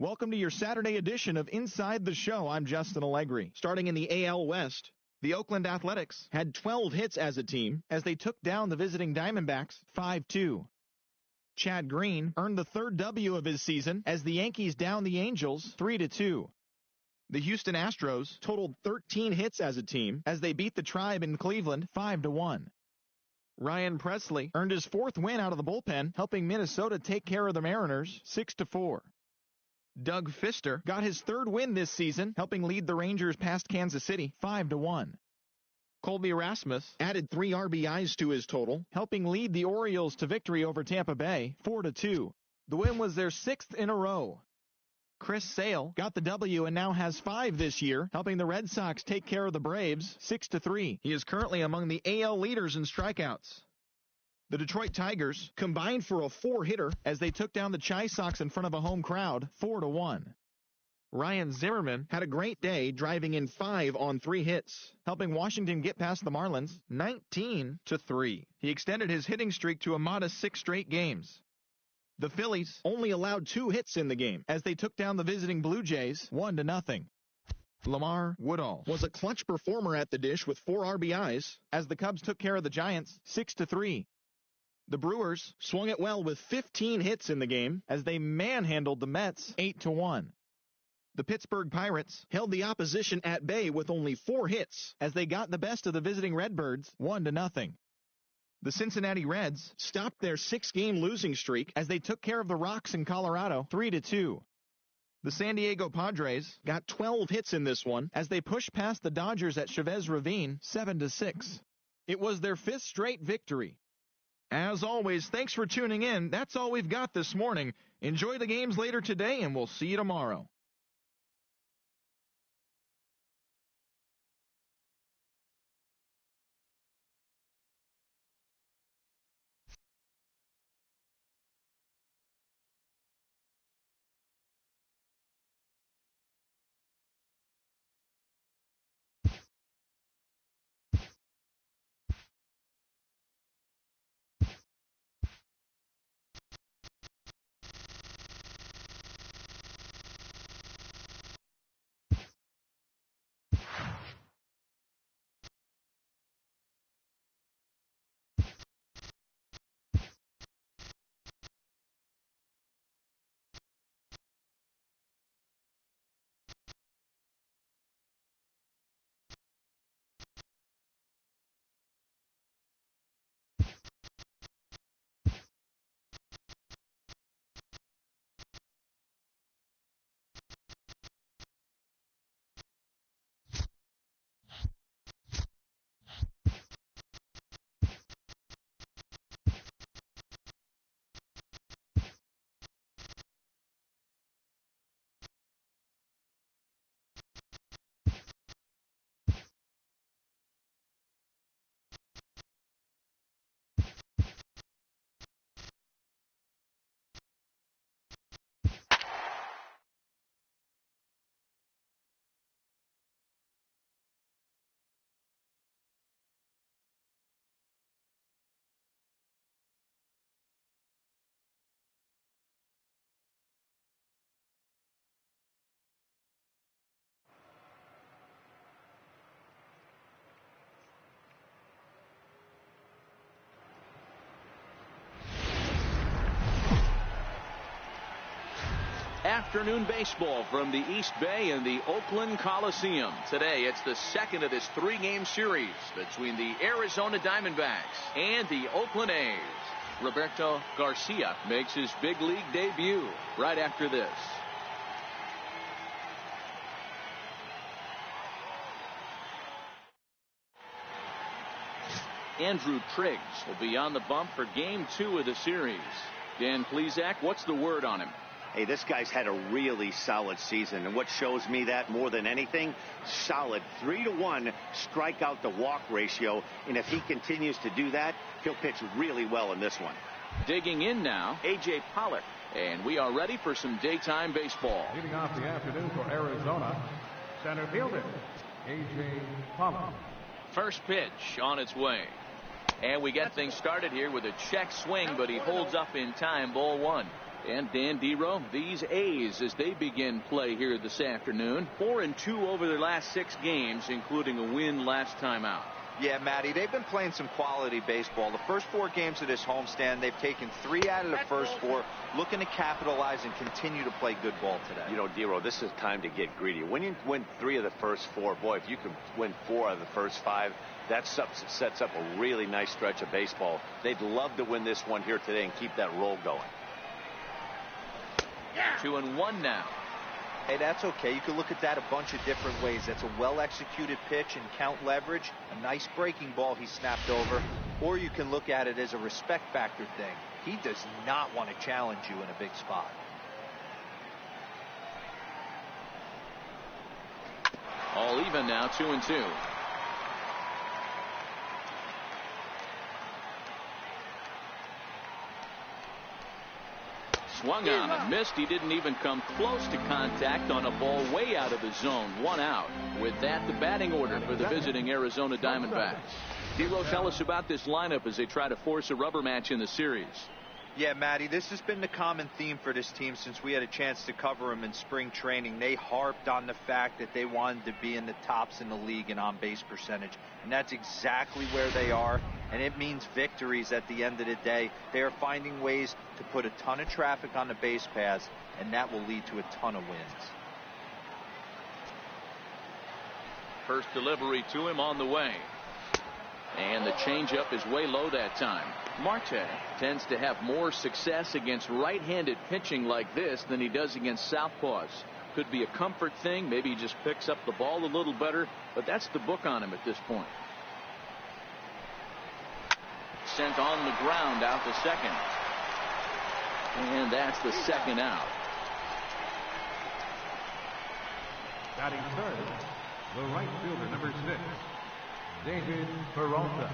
Welcome to your Saturday edition of Inside the Show. I'm Justin Allegri. Starting in the AL West, the Oakland Athletics had 12 hits as a team as they took down the visiting Diamondbacks 5-2. Chad Green earned the third W of his season as the Yankees downed the Angels 3-2. The Houston Astros totaled 13 hits as a team as they beat the Tribe in Cleveland 5-1. Ryan Presley earned his fourth win out of the bullpen, helping Minnesota take care of the Mariners 6-4. Doug Fister got his third win this season, helping lead the Rangers past Kansas City 5-1. Colby Erasmus added 3 RBIs to his total, helping lead the Orioles to victory over Tampa Bay 4-2. The win was their 6th in a row. Chris Sale got the W and now has 5 this year, helping the Red Sox take care of the Braves 6-3. He is currently among the AL leaders in strikeouts. The Detroit Tigers combined for a 4-hitter as they took down the Chi Sox in front of a home crowd 4-1. Ryan Zimmerman had a great day, driving in 5 on 3 hits, helping Washington get past the Marlins 19-3. He extended his hitting streak to a modest 6 straight games. The Phillies only allowed 2 hits in the game as they took down the visiting Blue Jays 1-0. Lamar Woodall was a clutch performer at the dish with 4 RBIs as the Cubs took care of the Giants 6-3. The Brewers swung it well with 15 hits in the game as they manhandled the Mets 8-1. The Pittsburgh Pirates held the opposition at bay with only 4 hits as they got the best of the visiting Redbirds 1-0. The Cincinnati Reds stopped their 6-game losing streak as they took care of the Rocks in Colorado 3-2. The San Diego Padres got 12 hits in this one as they pushed past the Dodgers at Chavez Ravine 7-6. It was their 5th straight victory. As always, thanks for tuning in. That's all we've got this morning. Enjoy the games later today, and we'll see you tomorrow. Afternoon baseball from the East Bay and the Oakland Coliseum. Today, it's the second of this 3-game series between the Arizona Diamondbacks and the Oakland A's. Roberto Garcia makes his big league debut right after this. Andrew Triggs will be on the bump for Game 2 of the series. Dan Plesac, what's the word on him? Hey, this guy's had a really solid season, and what shows me that more than anything, solid 3-to-1 strikeout to walk ratio, and if he continues to do that, he'll pitch really well in this one. Digging in now, A.J. Pollock, and we are ready for some daytime baseball. Leading off the afternoon for Arizona, center fielder A.J. Pollock. First pitch on its way, and we get things started here with a check swing, but he holds up in time. Ball 1. And Dan Dero, these A's, as they begin play here this afternoon, 4-2 over their last 6 games, including a win last time out. Yeah, Matty, they've been playing some quality baseball. The first 4 games of this homestand, they've taken 3 out of the first 4, looking to capitalize and continue to play good ball today. You know, Dero, this is time to get greedy. When you win 3 of the first 4, boy, if you could win 4 out of the first 5, that sets up a really nice stretch of baseball. They'd love to win this one here today and keep that roll going. 2-1 now. Hey, that's okay. You can look at that a bunch of different ways. That's a well-executed pitch and count leverage, a nice breaking ball he snapped over, or you can look at it as a respect factor thing. He does not want to challenge you in a big spot. All even now, 2-2. Swung on and missed. He didn't even come close to contact on a ball way out of the zone. 1 out. With that, the batting order for the visiting Arizona Diamondbacks. Dero, tell us about this lineup as they try to force a rubber match in the series. Yeah, Matty, this has been the common theme for this team since we had a chance to cover them in spring training. They harped on the fact that they wanted to be in the tops in the league in on-base percentage, and that's exactly where they are, and it means victories at the end of the day. They are finding ways to put a ton of traffic on the base paths, and that will lead to a ton of wins. First delivery to him on the way. And the changeup is way low that time. Marte tends to have more success against right-handed pitching like this than he does against southpaws. Could be a comfort thing. Maybe he just picks up the ball a little better, but that's the book on him at this point. Sent on the ground out to second. And that's the second out. Batting third, the right fielder, number 6, David Peralta.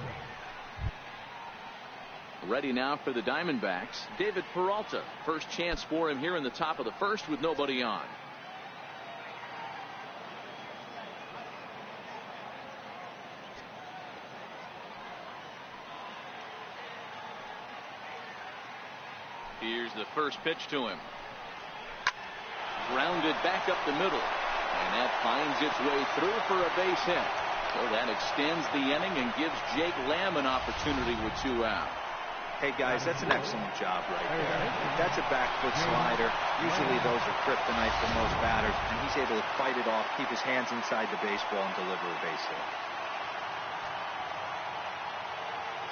Ready now for the Diamondbacks, David Peralta. First chance for him here in the top of the first with nobody on. Here's the first pitch to him. Grounded back up the middle. And that finds its way through for a base hit. So that extends the inning and gives Jake Lamb an opportunity with 2 out. Hey, guys, that's an excellent job right there. That's a back foot slider. Usually those are kryptonite for most batters, and he's able to fight it off, keep his hands inside the baseball, and deliver a base hit.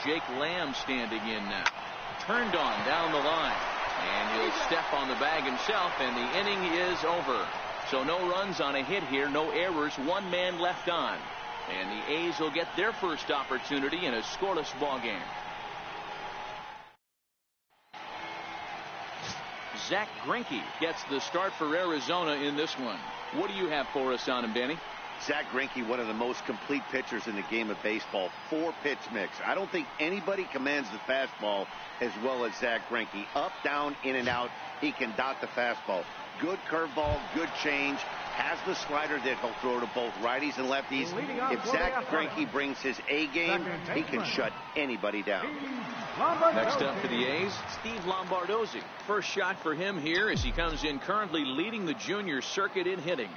Jake Lamb standing in now. Turned on down the line. And he'll step on the bag himself, and the inning is over. So no runs on a hit here, no errors, 1 man left on. And the A's will get their first opportunity in a scoreless ball game. Zach Greinke gets the start for Arizona in this one. What do you have for us on him, Danny? Zach Greinke, one of the most complete pitchers in the game of baseball. 4-pitch mix. I don't think anybody commands the fastball as well as Zach Greinke. Up, down, in and out. He can dot the fastball. Good curveball, good change. Has the slider that he'll throw to both righties and lefties. If Zach Greinke brings his A game, he can shut anybody down. Next up for the A's, Steve Lombardozzi. First shot for him here as he comes in currently leading the junior circuit in hitting.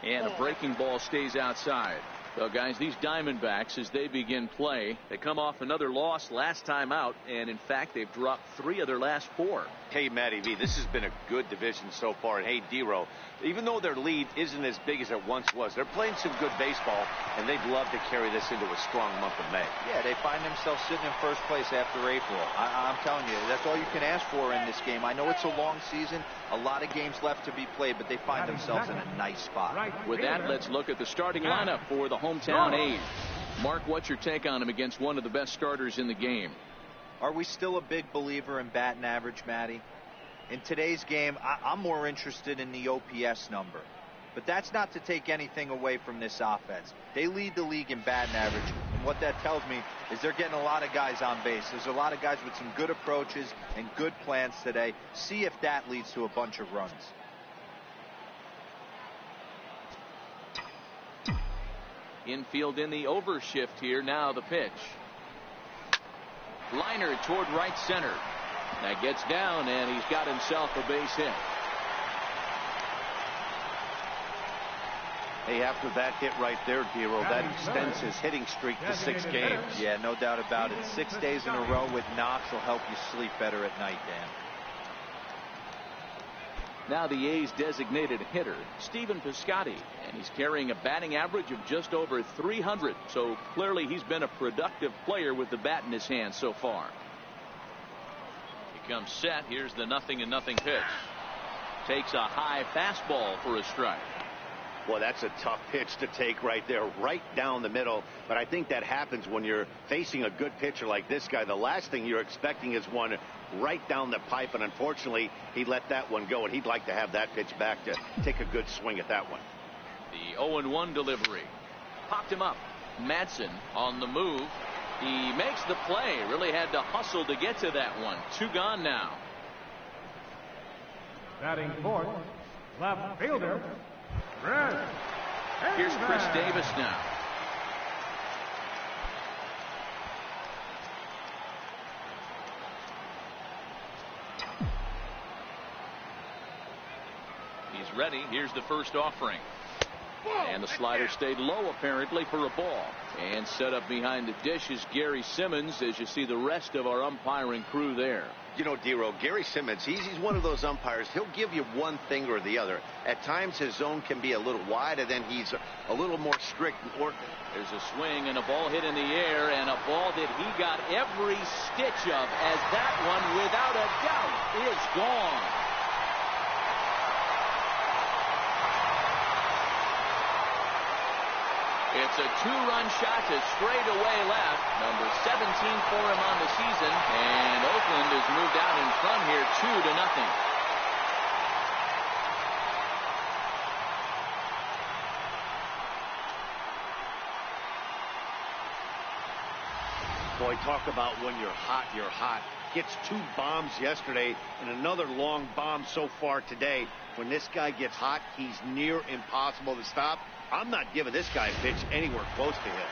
And a breaking ball stays outside. So, guys, these Diamondbacks, as they begin play, they come off another loss last time out, and, in fact, they've dropped 3 of their last 4. Hey, Matty V, this has been a good division so far. And, hey, Dero, even though their lead isn't as big as it once was, they're playing some good baseball, and they'd love to carry this into a strong month of May. Yeah, they find themselves sitting in first place after April. I'm telling you, that's all you can ask for in this game. I know it's a long season, a lot of games left to be played, but they find themselves in a nice spot. With that, let's look at the starting lineup for the hometown A's. Mark, what's your take on him against one of the best starters in the game? Are we still a big believer in batting average, Matty? In today's game, I'm more interested in the OPS number. But that's not to take anything away from this offense. They lead the league in batting average, and what that tells me is they're getting a lot of guys on base. There's a lot of guys with some good approaches and good plans today. See if that leads to a bunch of runs. Infield in the overshift here. Now the pitch. Liner toward right center. That gets down, and he's got himself a base hit. Hey, after that hit right there, Dero, that extends his hitting streak to 6 games. Yeah, no doubt about it. 6 days in a row with knocks will help you sleep better at night, Dan. Now the A's designated hitter, Stephen Piscotty, and he's carrying a batting average of just over 300. So clearly he's been a productive player with the bat in his hand so far. He comes set. Here's the 0-0 pitch. Takes a high fastball for a strike. Well, that's a tough pitch to take right there, right down the middle. But I think that happens when you're facing a good pitcher like this guy. The last thing you're expecting is one right down the pipe, and unfortunately, he let that one go, and he'd like to have that pitch back to take a good swing at that one. The 0-1 delivery. Popped him up. Madsen on the move. He makes the play. Really had to hustle to get to that one. 2 gone now. Batting fourth, left fielder, Here's Chris Davis now. He's ready. Here's the first offering. And the slider stayed low apparently for a ball. And set up behind the dish is Gary Simmons, as you see the rest of our umpiring crew there. You know, Dero, Gary Simmons, he's one of those umpires. He'll give you one thing or the other. At times his zone can be a little wide, and then he's a little more strict. There's a swing and a ball hit in the air, and a ball that he got every stitch of, as that one without a doubt is gone. It's a 2-run shot to straightaway left. Number 17 for him on the season. And Oakland has moved out in front here 2-0. Boy, talk about when you're hot, you're hot. Gets 2 bombs yesterday and another long bomb so far today. When this guy gets hot, he's near impossible to stop. I'm not giving this guy a pitch anywhere close to him.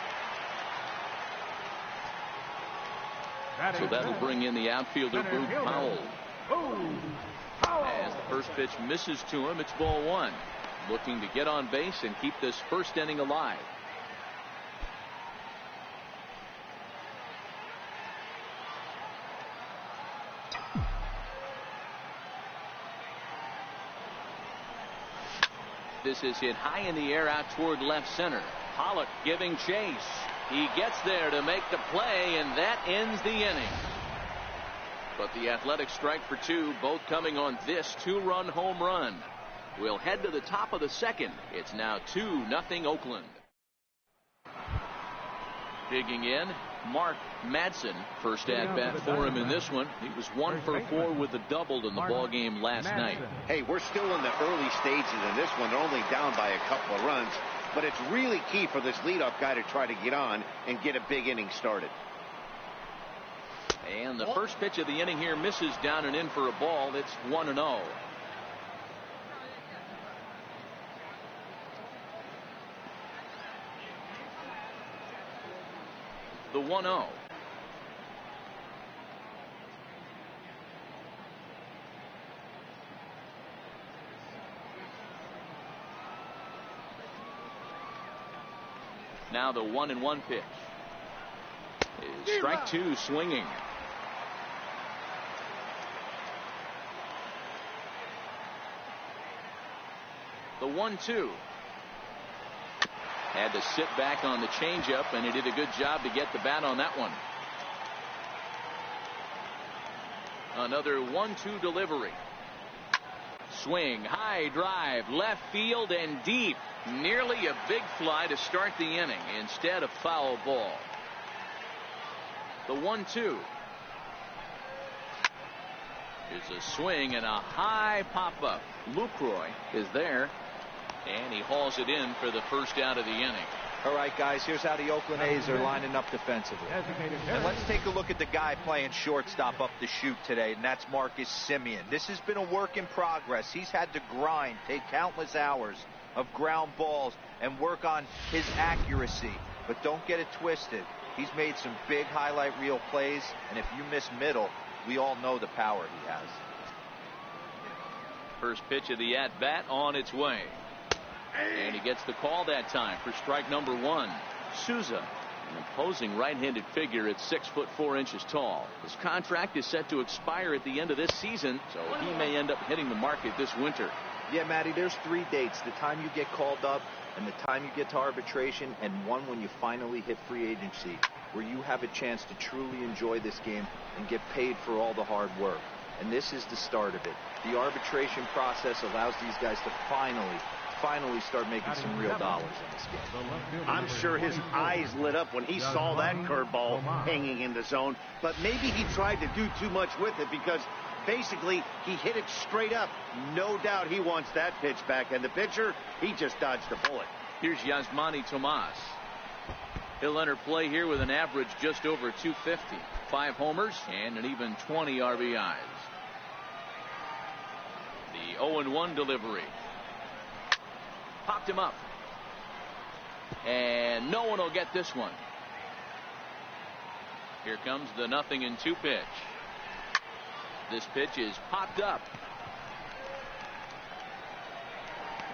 So that'll bring in the outfielder, Boog Powell. As the first pitch misses to him, it's ball 1. Looking to get on base and keep this first inning alive. This is hit high in the air out toward left center. Pollock giving chase. He gets there to make the play, and that ends the inning. But the Athletics strike for 2, both coming on this 2-run home run. We'll head to the top of the second. It's now 2-0 Oakland. Digging in, Mark Madsen. First at bat for him in this one. He was 1 for 4 with a double in the ball game last night. Hey, we're still in the early stages in this one. They're only down by a couple of runs, but it's really key for this leadoff guy to try to get on and get a big inning started. And the first pitch of the inning here misses down and in for a ball. It's 1-0. The 1-0. Now the 1-1 pitch. Strike 2 swinging. The 1-2. Had to sit back on the changeup, and he did a good job to get the bat on that one. Another 1-2 delivery. Swing, high drive, left field and deep. Nearly a big fly to start the inning. Instead, a foul ball. The 1-2. Here's a swing and a high pop-up. Lucroy is there. And he hauls it in for the first out of the inning. All right, guys, here's how the Oakland A's are lining up defensively. And let's take a look at the guy playing shortstop up the chute today, and that's Marcus Semien. This has been a work in progress. He's had to grind, take countless hours of ground balls, and work on his accuracy. But don't get it twisted. He's made some big highlight reel plays, and if you miss middle, we all know the power he has. First pitch of the at-bat on its way. And he gets the call that time for strike number 1. Souza, an imposing right-handed figure at 6'4" tall. His contract is set to expire at the end of this season, so he may end up hitting the market this winter. Yeah, Matty, there's 3 dates: the time you get called up, and the time you get to arbitration, and one when you finally hit free agency, where you have a chance to truly enjoy this game and get paid for all the hard work. And this is the start of it. The arbitration process allows these guys to finally start making some real dollars in this game. I'm sure his eyes lit up when he saw that curveball hanging in the zone, but maybe he tried to do too much with it because basically he hit it straight up. No doubt he wants that pitch back, and the pitcher, he just dodged a bullet. Here's Yasmani Tomas. He'll enter play here with an average just over 250, 5 homers and an even 20 RBIs. The 0-1 delivery. Popped him up. And no one will get this one. Here comes the 0-2 pitch. This pitch is popped up.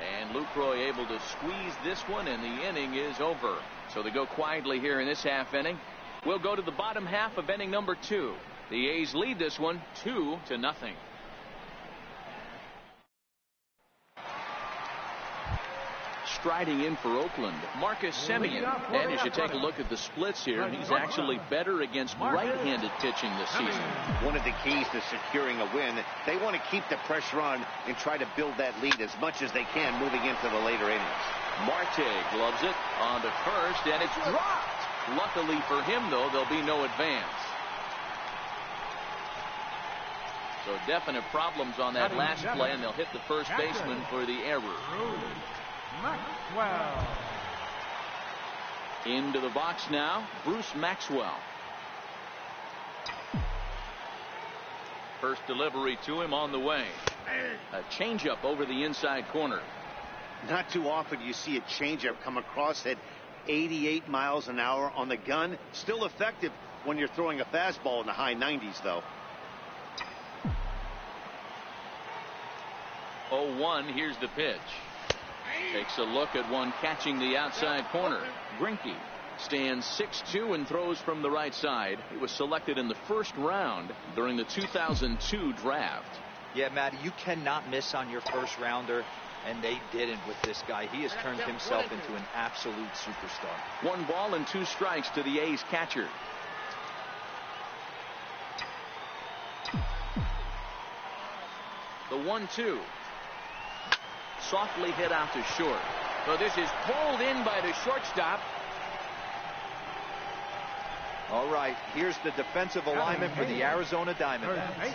And Lucroy able to squeeze this one, and the inning is over. So they go quietly here in this half inning. We'll go to the bottom half of inning number 2. The A's lead this one 2-0. Striding in for Oakland, Marcus Semien. And as you take a look at the splits here, he's actually better against right-handed pitching this season. One of the keys to securing a win, they want to keep the pressure on and try to build that lead as much as they can moving into the later innings. Marte gloves it on to first, and it's dropped. Luckily for him, though, there'll be no advance. So definite problems on that last play, and they'll hit the first baseman for the error. Maxwell. Into the box now, Bruce Maxwell. First delivery to him on the way. A changeup over the inside corner. Not too often you see a changeup come across at 88 miles an hour on the gun. Still effective when you're throwing a fastball in the high 90s, though. 0-1, here's the pitch. Takes a look at one catching the outside corner. Greinke stands 6'2" and throws from the right side. He was selected in the first round during the 2002 draft. Yeah, Matty, you cannot miss on your first rounder, and they didn't with this guy. He has turned himself into an absolute superstar. 1 ball and 2 strikes to the A's catcher. The 1-2. Softly hit out to short. So this is pulled in by the shortstop. All right, here's the defensive alignment for the Arizona Diamondbacks.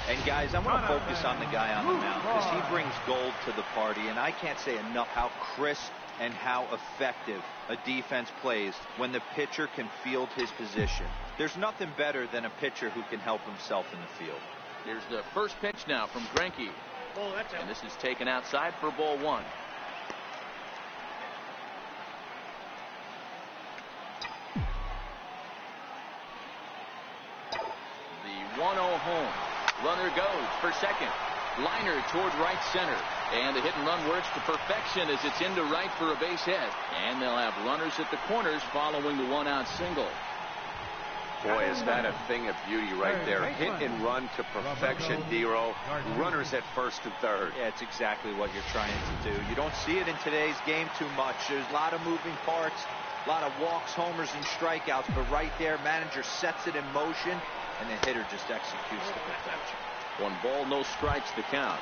And guys, I want to focus on the guy on the mound because he brings gold to the party, and I can't say enough how crisp and how effective a defense plays when the pitcher can field his position. There's nothing better than a pitcher who can help himself in the field. Here's the first pitch now from Greinke. And this is taken outside for ball 1. The 1-0 home. Runner goes for second. Liner toward right center. And the hit and run works to perfection as it's into right for a base hit. And they'll have runners at the corners following the 1-out single. Boy, is that a thing of beauty right there. Hit and run to perfection, Dero. Runners at first and third. Yeah, it's exactly what you're trying to do. You don't see it in today's game too much. There's a lot of moving parts, a lot of walks, homers, and strikeouts. But right there, manager sets it in motion, and the hitter just executes to perfection. 1 ball, no strikes to count.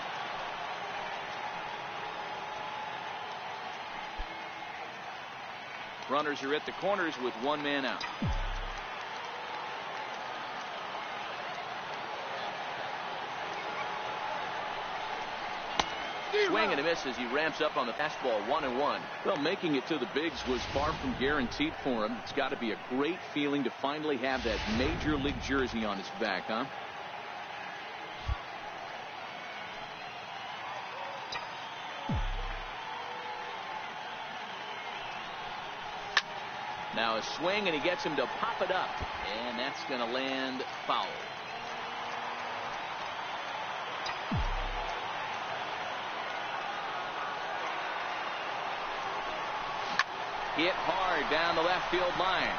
Runners are at the corners with 1 man out. Swing and a miss as he ramps up on the fastball. 1-1. Well, making it to the bigs was far from guaranteed for him. It's got to be a great feeling to finally have that major league jersey on his back, huh? Now a swing, and he gets him to pop it up, and that's going to land foul. Hit hard down the left field line,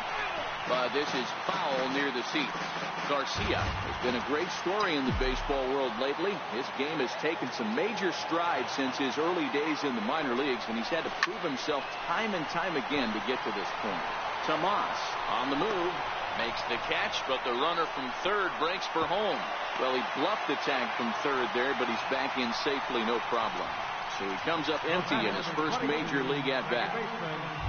but this is foul near the seats. Garcia has been a great story in the baseball world lately. His game has taken some major strides since his early days in the minor leagues, and he's had to prove himself time and time again to get to this point. Tomas on the move, makes the catch, but the runner from third breaks for home. Well, he bluffed the tag from third there, but he's back in safely, no problem. So he comes up empty in his first major league at bat.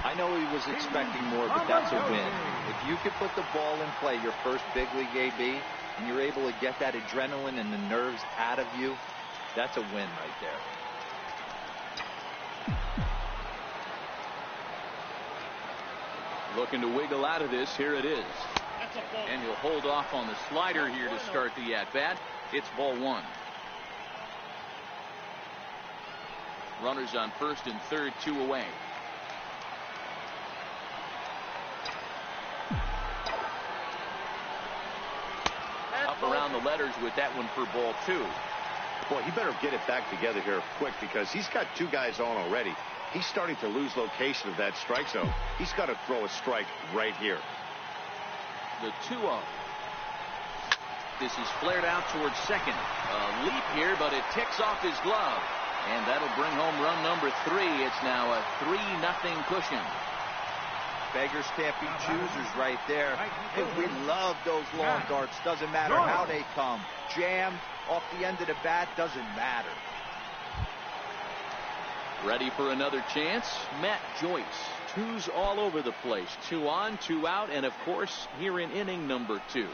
I know he was expecting more, but that's a win. If you could put the ball in play your first big league AB, and you're able to get that adrenaline and the nerves out of you, that's a win right there. Looking to wiggle out of this. Here it is. And he'll hold off on the slider here to start the at-bat. It's ball one. Runners on first and third, 2 away. Up around the letters with that one for ball 2. Boy, he better get it back together here quick, because he's got 2 guys on already. He's starting to lose location of that strike zone. He's got to throw a strike right here. The 2-0. This is flared out towards second. A leap here, but it ticks off his glove. And that'll bring home run number 3. It's now a 3-0 cushion. Beggars can't be choosers right there. Hey, we love those long darts. Doesn't matter how they come. Jammed off the end of the bat, doesn't matter. Ready for another chance? Matt Joyce. 2s all over the place. 2 on, 2 out, and of course here in inning number 2.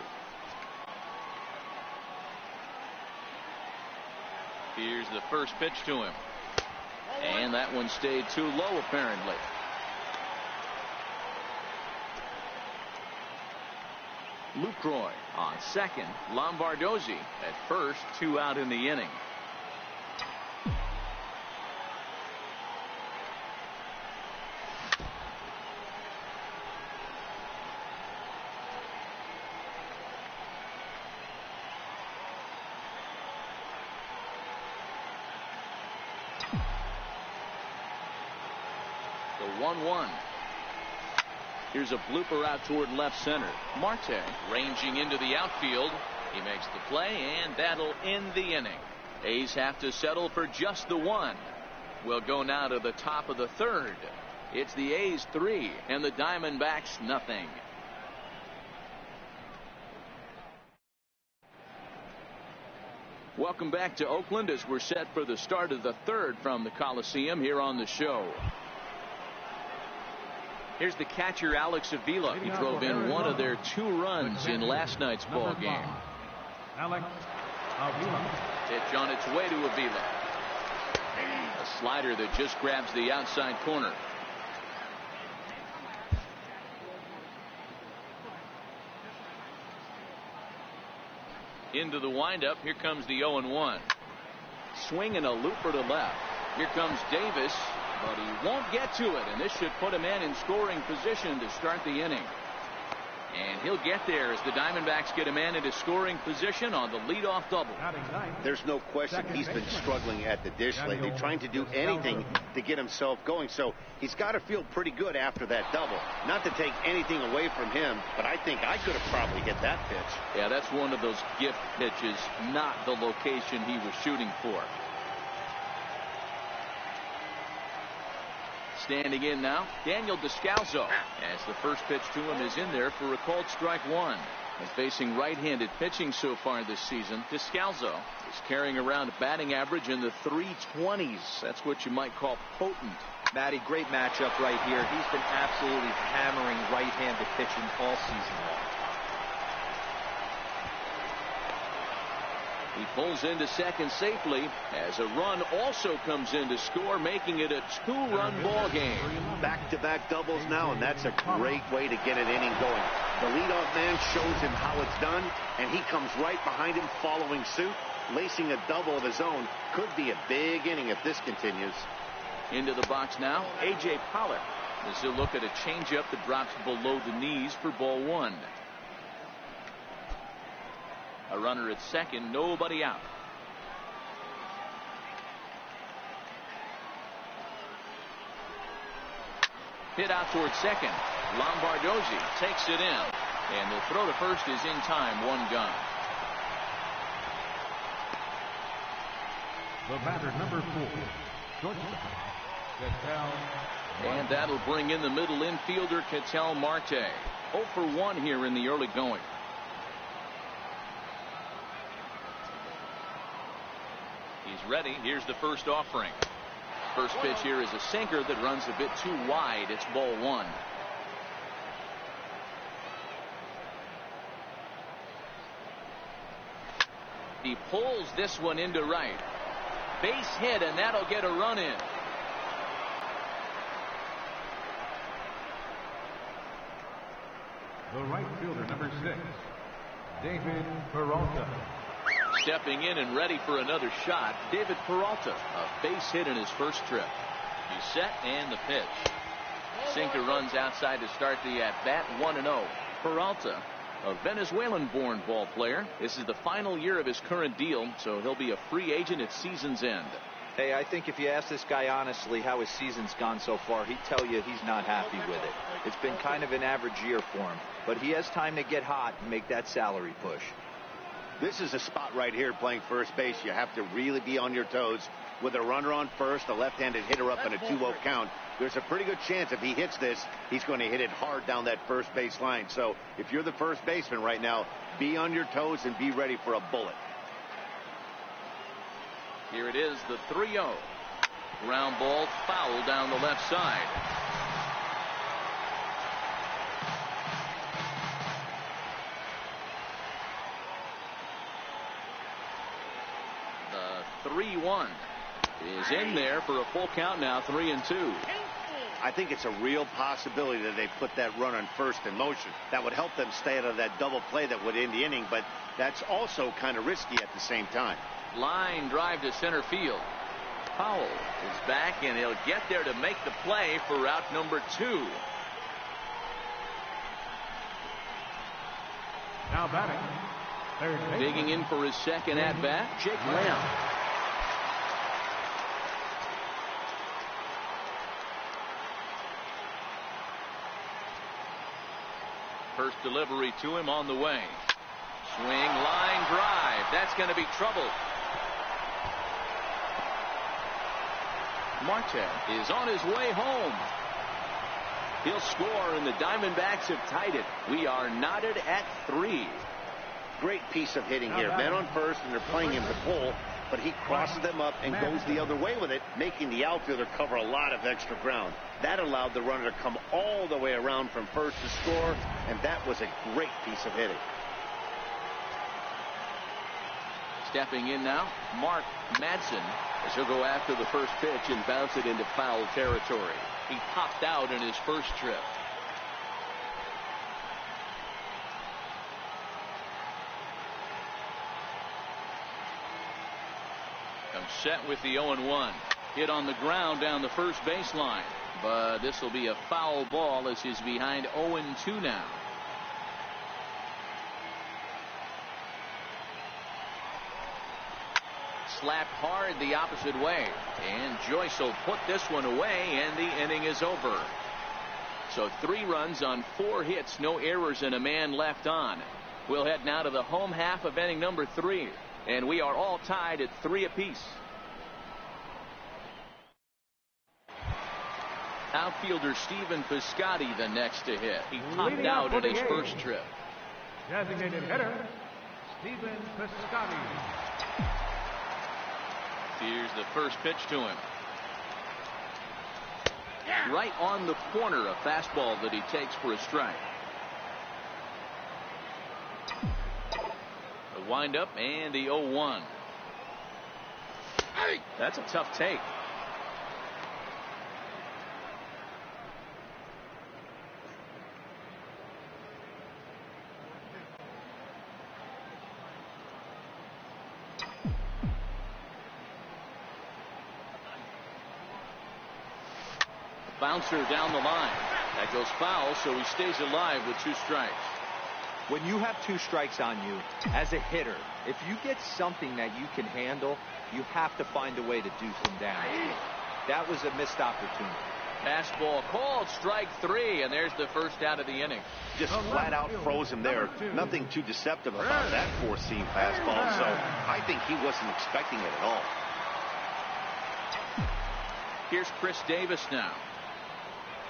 Here's the first pitch to him. And that one stayed too low apparently. Lucroy on second. Lombardozzi at first. 2 out in the inning. The 1-1. Here's a blooper out toward left center. Marte ranging into the outfield. He makes the play, and that'll end the inning. A's have to settle for just the 1. We'll go now to the top of the third. It's the A's 3 and the Diamondbacks nothing. Welcome back to Oakland as we're set for the start of the third from the Coliseum here on the show. Here's the catcher, Alex Avila. He drove in one of their 2 runs in last night's ball game. Alex Avila. Pitch on its way to Avila. A slider that just grabs the outside corner. Into the windup. Here comes the 0-1. Swing and a looper to left. Here comes Davis, but he won't get to it, and this should put a man in scoring position to start the inning. And he'll get there as the Diamondbacks get a man into scoring position on the leadoff double. There's no question he's been struggling at the dish lately, trying to do anything to get himself going. So he's got to feel pretty good after that double. Not to take anything away from him, but I think I could have probably hit that pitch. Yeah, that's one of those gift pitches, not the location he was shooting for. Standing in now, Daniel Descalso, as the first pitch to him is in there for a called strike 1. And facing right-handed pitching so far this season, Descalso is carrying around a batting average in the 320s. That's what you might call potent. Matty, great matchup right here. He's been absolutely hammering right-handed pitching all season long. He pulls into second safely as a run also comes in to score, making it a 2-run ball game. Back-to-back doubles now, and that's a great way to get an inning going. The leadoff man shows him how it's done, and he comes right behind him following suit, lacing a double of his own. Could be a big inning if this continues. Into the box now, A.J. Pollock. As he'll look at a changeup that drops below the knees for ball one. A runner at second, nobody out. Hit out towards second. Lombardozzi takes it in, and the throw to first is in time. One gone. The batter, number 4, shortstop, Ketel. And that'll bring in the middle infielder, Ketel Marte. 0 for 1 here in the early going. He's ready. Here's the first offering. First pitch here is a sinker that runs a bit too wide. It's ball one. He pulls this one into right. Base hit, and that'll get a run in. The right fielder, number 6, David Peralta. Stepping in and ready for another shot, David Peralta. A base hit in his first trip. He's set, and the pitch. Sinker runs outside to start the at-bat. 1-0. Peralta, a Venezuelan-born ball player. This is the final year of his current deal, so he'll be a free agent at season's end. Hey, I think if you ask this guy honestly how his season's gone so far, he'd tell you he's not happy with it. It's been kind of an average year for him, but he has time to get hot and make that salary push. This is a spot right here playing first base. You have to really be on your toes. With a runner on first, a left-handed hitter up in a 2-0 count, there's a pretty good chance if he hits this, he's going to hit it hard down that first base line. So if you're the first baseman right now, be on your toes and be ready for a bullet. Here it is, the 3-0. Ground ball foul down the left side. The 3-1 is in there for a full count now, 3-2. I think it's a real possibility that they put that run on first in motion. That would help them stay out of that double play that would end the inning, but that's also kind of risky at the same time. Line drive to center field. Powell is back, and he'll get there to make the play for out number 2. Now batting, third base. Digging in for his second at-bat, Jake Lamb. First delivery to him on the way. Swing, line drive. That's going to be trouble. Marte is on his way home. He'll score, and the Diamondbacks have tied it. We are knotted at 3. Great piece of hitting here. Men on first, and they're playing him to pull, but he crosses them up and goes the other way with it, making the outfielder cover a lot of extra ground. That allowed the runner to come all the way around from first to score, and that was a great piece of hitting. Stepping in now, Mark Madsen, as he'll go after the first pitch and bounce it into foul territory. He popped out in his first trip. Comes set with the 0-1. Hit on the ground down the first baseline, but this will be a foul ball as he's behind 0-2 now. Slapped hard the opposite way, and Joyce will put this one away, and the inning is over. So 3 runs on 4 hits, no errors, and a man left on. We'll head now to the home half of inning number 3, and we are all tied at 3 apiece. Outfielder Stephen Piscotty the next to hit. He popped out in his first trip. Designated hitter, Stephen Piscotty. Here's the first pitch to him. Right on the corner, a fastball that he takes for a strike. The windup and the 0-1. That's a tough take. Bouncer down the line. That goes foul, so he stays alive with 2 strikes. When you have 2 strikes on you, as a hitter, if you get something that you can handle, you have to find a way to duke him down. That was a missed opportunity. Fastball called, strike 3, and there's the first out of the inning. Just flat out froze him there. Nothing too deceptive about that 4-seam fastball, so I think he wasn't expecting it at all. Here's Chris Davis now.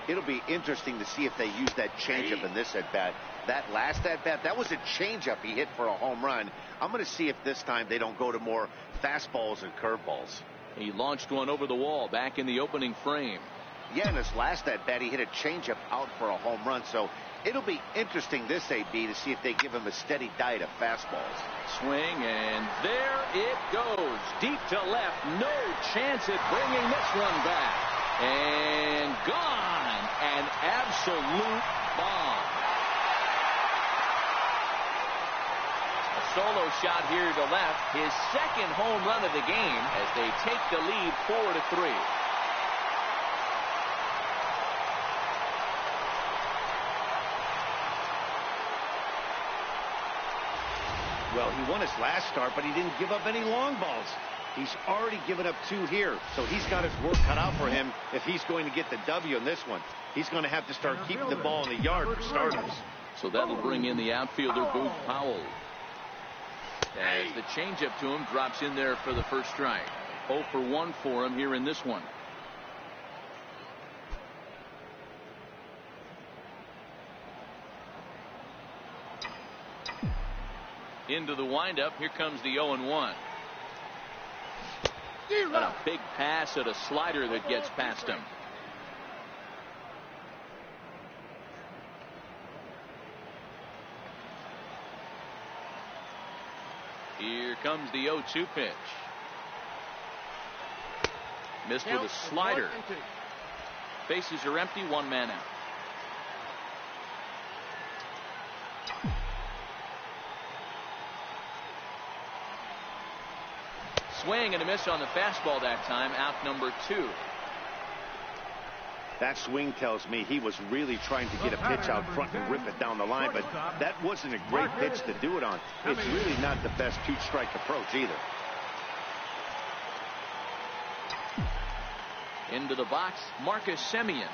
It'll be interesting to see if they use that changeup in this at-bat. That last at-bat, that was a changeup he hit for a home run. I'm going to see if this time they don't go to more fastballs and curveballs. He launched one over the wall back in the opening frame. Yeah, in his last at-bat, he hit a changeup out for a home run, so it'll be interesting this AB to see if they give him a steady diet of fastballs. Swing, and there it goes. Deep to left. No chance at bringing this one back. And gone. An absolute bomb. A solo shot here to left. His second home run of the game as they take the lead 4-3. Well, he won his last start, but he didn't give up any long balls. He's already given up 2 here, so he's got his work cut out for him if he's going to get the W in this one. He's going to have to start keeping the ball in the yard for starters. So that'll bring in the outfielder, Boog Powell. As the changeup to him drops in there for the first strike. 0 for 1 for him here in this one. Into the windup. Here comes the 0-1. And a big pass at a slider that gets past him. Here comes the 0-2 pitch. Missed with a slider. Bases are empty, 1 man out. Swing and a miss on the fastball that time. Out number 2. That swing tells me he was really trying to get a pitch out front and rip it down the line, but that wasn't a great pitch to do it on. It's really not the best 2-strike approach either. Into the box, Marcus Semien.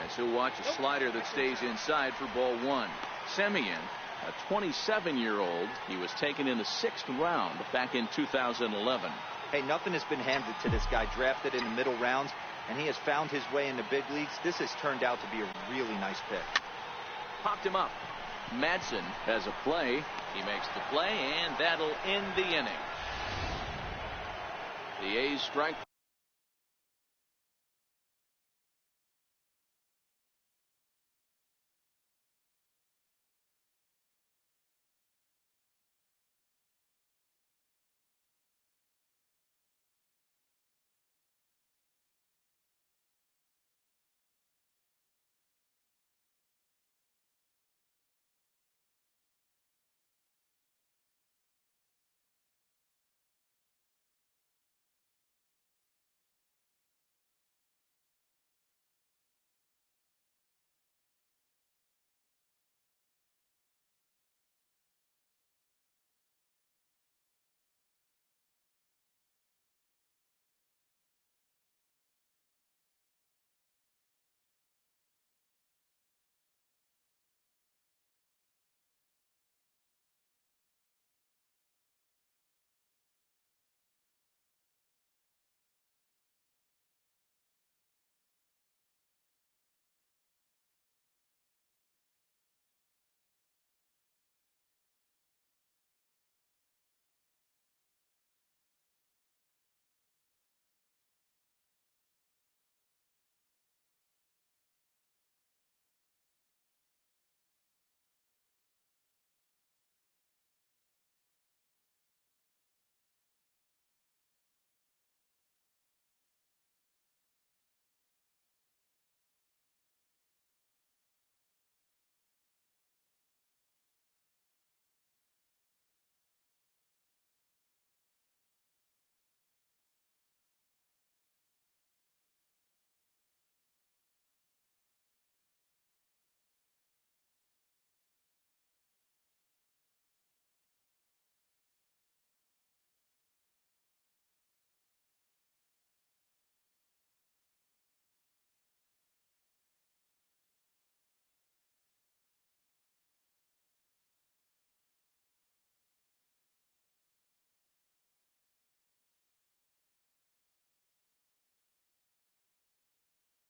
As he'll watch a slider that stays inside for ball 1. Semien, a 27-year-old. He was taken in the 6th round back in 2011. Hey, nothing has been handed to this guy. Drafted in the middle rounds, and he has found his way in the big leagues. This has turned out to be a really nice pick. Popped him up. Madsen has a play. He makes the play, and that'll end the inning. The A's strike.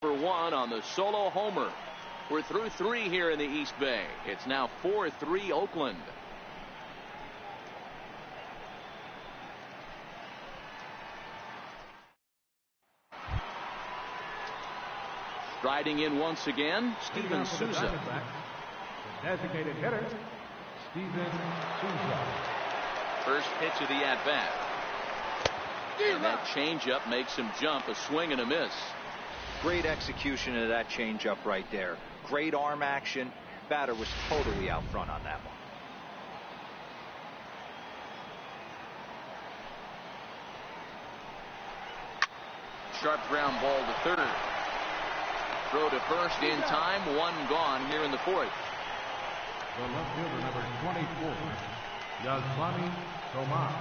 for one on the solo homer. We're through 3 here in the East Bay. It's now 4-3 Oakland. Striding in once again, Steven Souza. The designated hitter, Steven Souza. First pitch of the at-bat. And that changeup makes him jump, a swing and a miss. Great execution of that changeup right there. Great arm action. Batter was totally out front on that one. Sharp ground ball to third. Throw to first in time. 1 gone here in the 4th. The left fielder, number 24, Yasmani Tomas.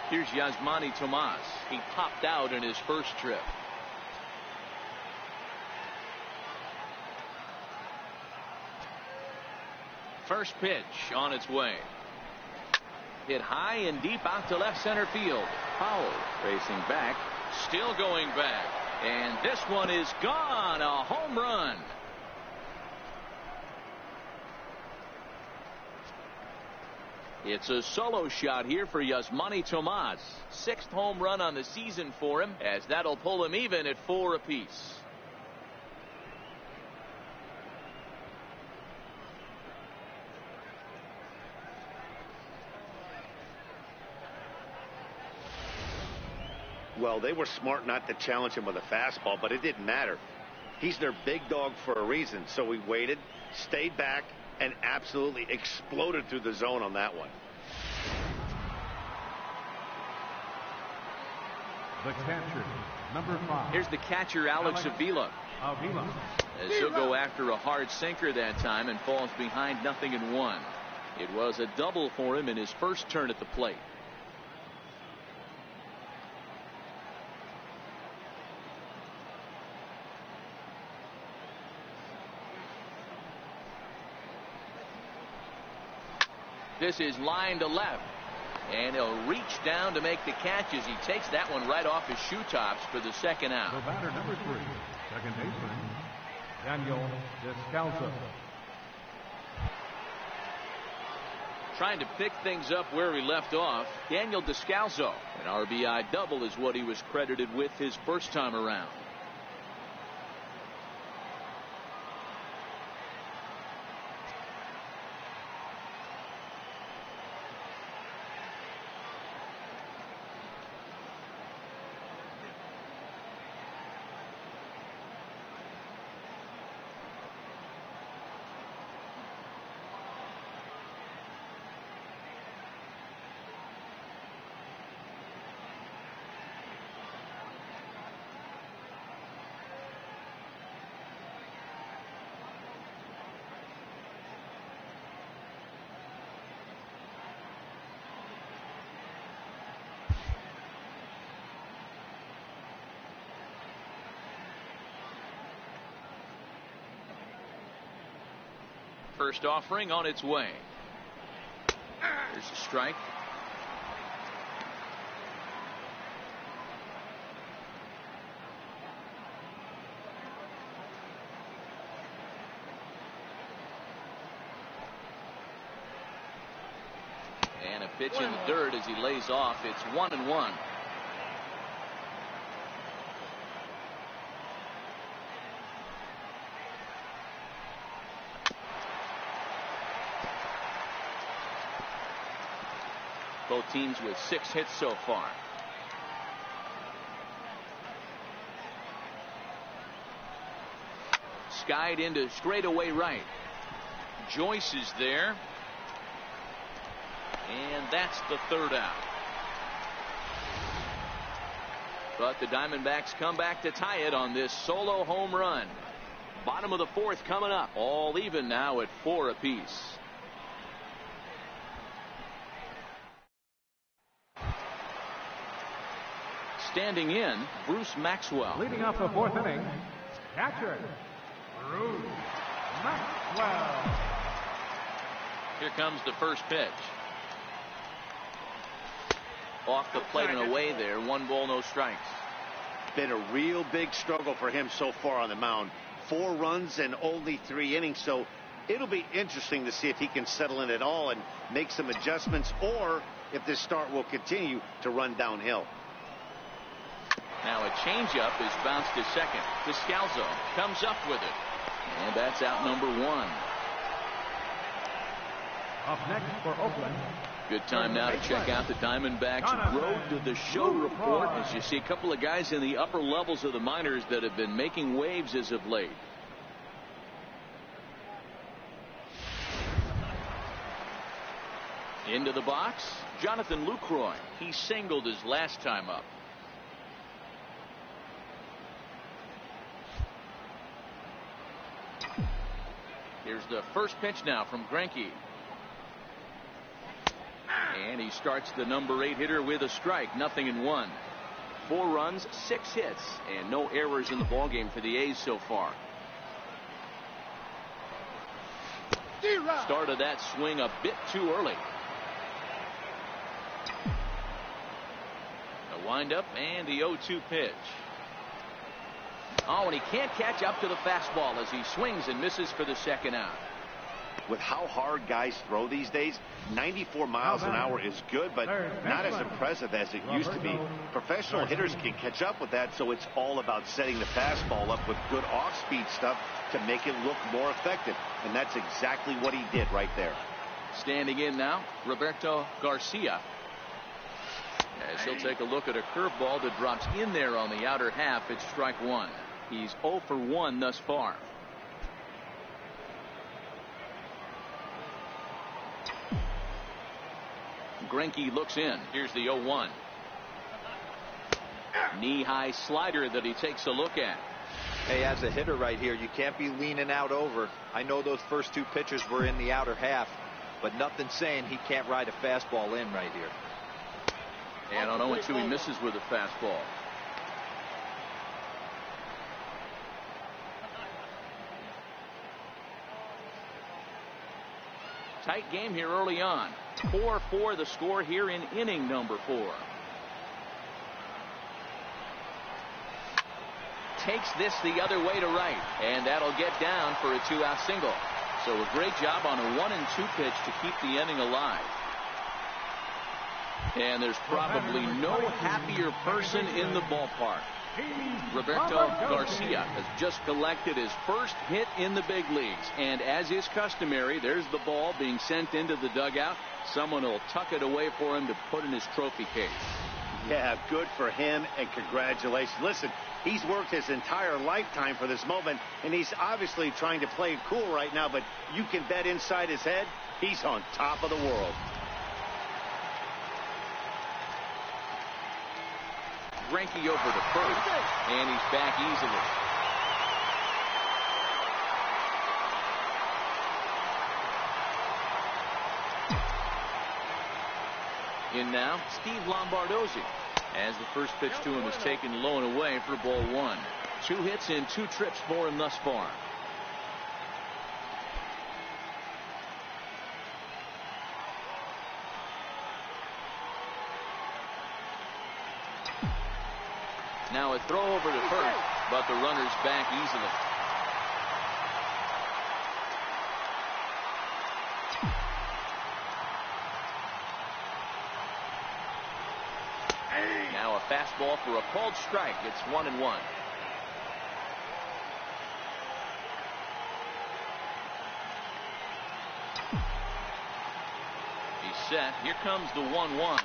Here's Yasmani Tomas. He popped out in his first trip. First pitch on its way. Hit high and deep out to left center field. Powell racing back. Still going back. And this one is gone. A home run. It's a solo shot here for Yasmani Tomas. 6th home run on the season for him, as that'll pull him even at 4 apiece. Well, they were smart not to challenge him with a fastball, but it didn't matter. He's their big dog for a reason, so he waited, stayed back, and absolutely exploded through the zone on that one. The catcher, number 5. Here's the catcher, Alex Avila. As he'll go after a hard sinker that time and falls behind 0-1. It was a double for him in his first turn at the plate. This is line to left, and he'll reach down to make the catch as he takes that one right off his shoe tops for the 2nd out. The batter, number 3, second baseman, Daniel Descalso. Trying to pick things up where he left off, Daniel Descalso. An RBI double is what he was credited with his first time around. First offering on its way. There's a strike. And a pitch in the dirt as he lays off. It's 1-1. Both teams with 6 hits so far. Skied into straightaway right. Joyce is there. And that's the 3rd out. But the Diamondbacks come back to tie it on this solo home run. Bottom of the 4th coming up. All even now at 4 apiece. Standing in, Bruce Maxwell. Leading off the 4th inning, catcher, Bruce Maxwell. Here comes the first pitch. Off the plate and away there. 1 ball, no strikes. been a real big struggle for him so far on the mound. 4 runs and only 3 innings, so it'll be interesting to see if he can settle in at all and make some adjustments, or if this start will continue to run downhill. Now a changeup is bounced to second. Descalzo comes up with it, and that's out number 1. Up next for Oakland. Good time now to check out the Diamondbacks Road to the Show report, as you see a couple of guys in the upper levels of the minors that have been making waves as of late. Into the box, Jonathan Lucroy. He singled his last time up. Here's the first pitch now from Greinke. And he starts the number 8 hitter with a strike. 0-1. 4 runs, 6 hits, and no errors in the ballgame for the A's so far. Started that swing a bit too early. The windup and the 0-2 pitch. Oh, and he can't catch up to the fastball as he swings and misses for the second out. With how hard guys throw these days, 94 miles an hour is good, but not as impressive as it used to be. Professional hitters can catch up with that, so it's all about setting the fastball up with good off-speed stuff to make it look more effective, and that's exactly what he did right there. Standing in now, Roberto Garcia, as he'll take a look at a curveball that drops in there on the outer half. It's strike 1. He's 0 for 1 thus far. Greinke looks in. Here's the 0-1. Knee-high slider that he takes a look at. Hey, as a hitter right here, you can't be leaning out over. I know those first 2 pitches were in the outer half, but nothing saying he can't ride a fastball in right here. And on 0-2, he misses with a fastball. Tight game here early on. 4-4 the score here in inning number 4. Takes this the other way to right, and that'll get down for a 2-out single. So a great job on a 1-2 pitch to keep the inning alive. And there's probably no happier person in the ballpark. Roberto Garcia has just collected his first hit in the big leagues, and as is customary, there's the ball being sent into the dugout. Someone will tuck it away for him to put in his trophy case. Yeah, good for him, and congratulations. Listen, he's worked his entire lifetime for this moment, and he's obviously trying to play it cool right now, but you can bet inside his head, he's on top of the world. Greinke over to first, and he's back easily. In now, Steve Lombardozzi, as the first pitch to him is taken low and away for ball 1. 2 hits and 2 trips for him thus far. Now a throw over to first, but the runner's back easily. Now a fastball for a called strike. It's 1-1. He's set. Here comes the 1-1.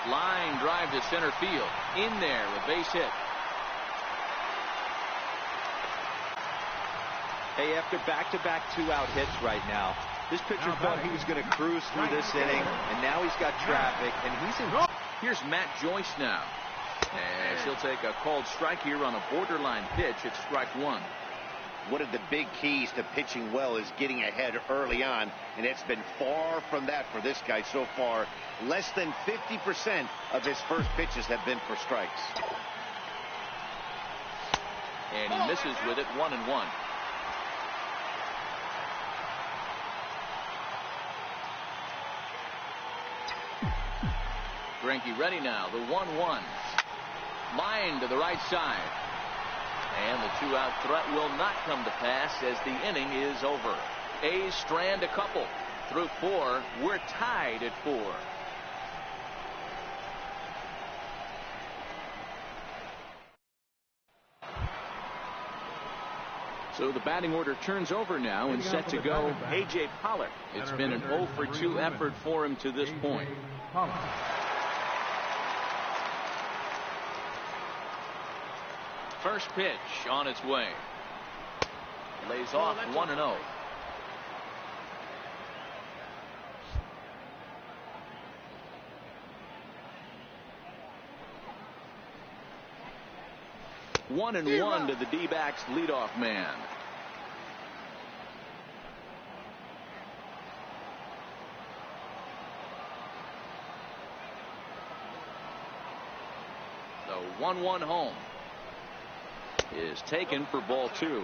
Line drive to center field. In there, a base hit. Hey, after back-to-back 2-out hits right now, this pitcher thought he was going to cruise through this inning, and now he's got traffic, and he's in. Here's Matt Joyce now, as he'll take a called strike here on a borderline pitch. It's strike 1. One of the big keys to pitching well is getting ahead early on, and it's been far from that for this guy so far. Less than 50% of his first pitches have been for strikes. And he misses with it. 1-1. Greinke ready now. The 1-1. Line to the right side. And the 2-out threat will not come to pass as the inning is over. A's strand a couple. Through 4, we're tied at 4. So the batting order turns over now and set to go A.J. Pollock. It's been an 0 for 2 effort for him to this point. First pitch on its way. Lays off 1-0. One and one to the D-backs leadoff man. The 1-1 home is taken for ball 2.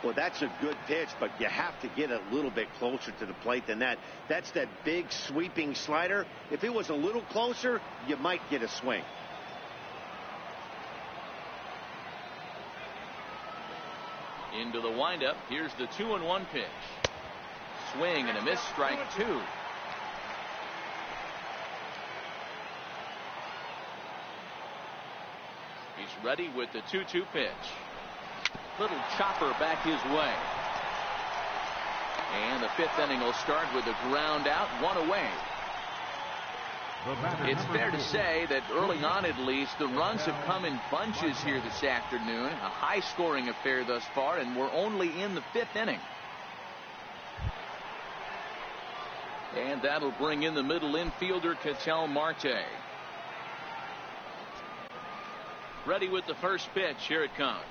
Well, that's a good pitch, but you have to get a little bit closer to the plate than that. That's that big sweeping slider. If it was a little closer, you might get a swing. Into the windup. Here's the 2-1 pitch. Swing and a miss, strike 2. He's ready with the 2-2 pitch. Little chopper back his way. And the 5th inning will start with a ground out, 1 away. It's fair to say that early on, at least, the runs have come in bunches here this afternoon. A high-scoring affair thus far, and we're only in the 5th inning. And that'll bring in the middle infielder, Ketel Marte. Ready with the first pitch. Here it comes.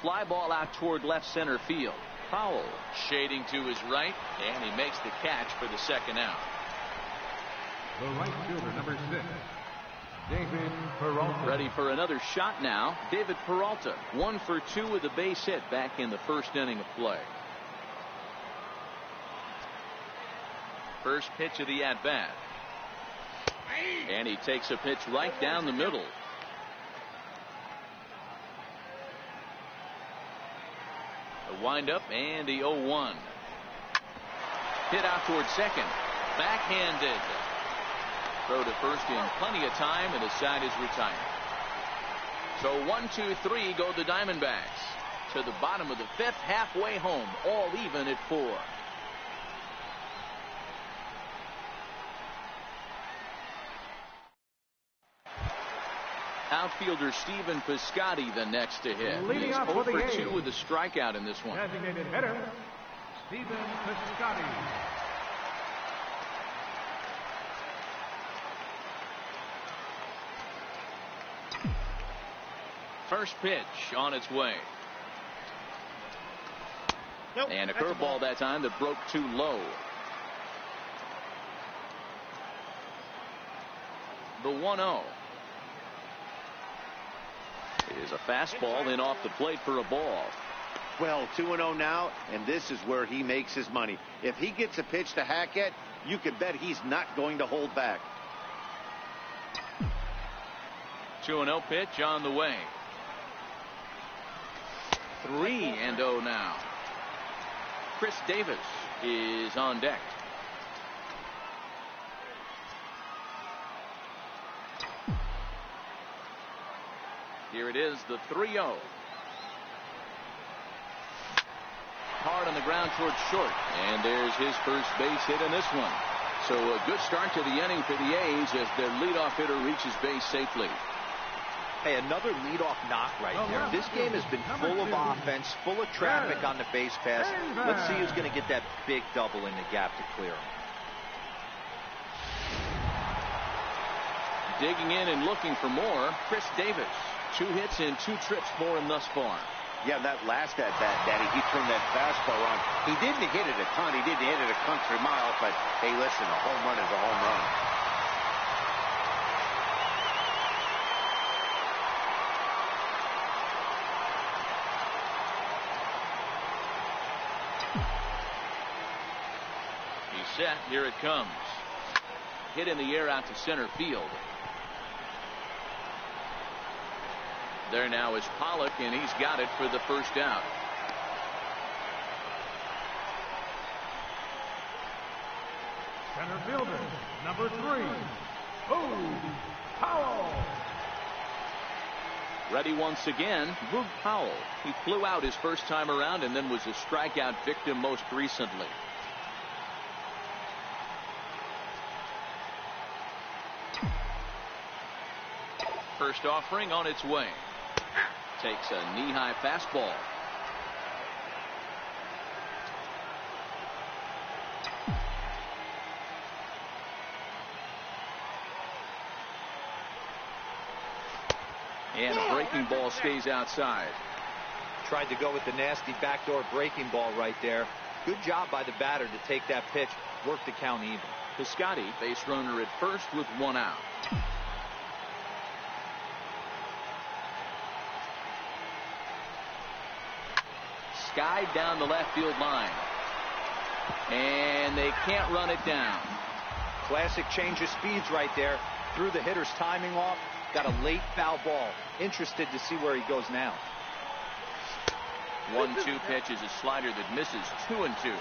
Fly ball out toward left center field. Powell shading to his right, and he makes the catch for the second out. The right fielder, number 6, David Peralta. Ready for another shot now. David Peralta, 1 for 2 with a base hit back in the first inning of play. First pitch of the at-bat. And he takes a pitch right down the middle. The windup and the 0-1. Hit out toward second. Backhanded. Throw to first in plenty of time, and the side is retired. So 1-2-3 go the Diamondbacks to the bottom of the 5th, halfway home, all even at 4. Outfielder Stephen Piscotty the next to hit. Leading He's off 0 for for the 2 A's. with a strikeout in this one. Designated hitter, Stephen Piscotty. First pitch on its way. Nope, And a that's a curveball ball. that time that broke too low. The 1-0 is a fastball in off the plate for a ball. Well, 2-0 now, and this is where he makes his money. If he gets a pitch to Hackett, you can bet he's not going to hold back. 2-0 pitch on the way. 3-0 now. Chris Davis is on deck. Here it is, the 3-0. Hard on the ground towards short, and there's his first base hit in this one. So a good start to the inning for the A's as their leadoff hitter reaches base safely. Hey, another leadoff knock right there. This game has been full of offense, full of traffic on the base pass. Let's see who's going to get that big double in the gap to clear him. Digging in and looking for more, Chris Davis. 2 hits and 2 trips for him thus far. Yeah, that last at bat, Daddy, he turned that fastball on. He didn't hit it a ton. He didn't hit it a country mile, but hey, listen, a home run is a home run. He's set. Here it comes. Hit in the air out to center field. There now is Pollock, and he's got it for the first out. Center fielder, number 3, Powell. Ready once again, Boog Powell. He flew out his first time around and then was a strikeout victim most recently. First offering on its way. Takes a knee-high fastball. And a breaking ball stays outside. Tried to go with the nasty backdoor breaking ball right there. Good job by the batter to take that pitch, work the count even. Piscotty, base runner at first with 1 out. Skied down the left field line. And they can't run it down. Classic change of speeds right there. Threw the hitter's timing off. Got a late foul ball. Interested to see where he goes now. 1-2 pitch is a slider that misses. 2-2.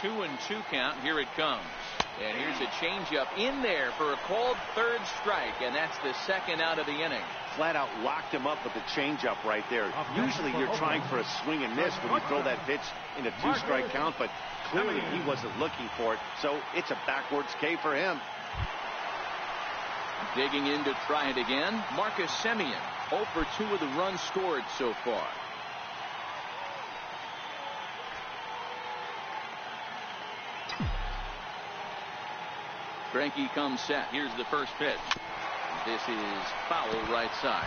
Two and two count. Here it comes. And here's a changeup in there for a called third strike, and that's the second out of the inning. Flat out locked him up with the changeup right there. Usually you're trying for a swing and miss when you throw that pitch in a 2-strike count, but clearly he wasn't looking for it, so it's a backwards K for him. Digging in to try it again, Marcus Semien. 0 for 2 of the runs scored so far. Greinke comes set. Here's the first pitch. This is foul right side.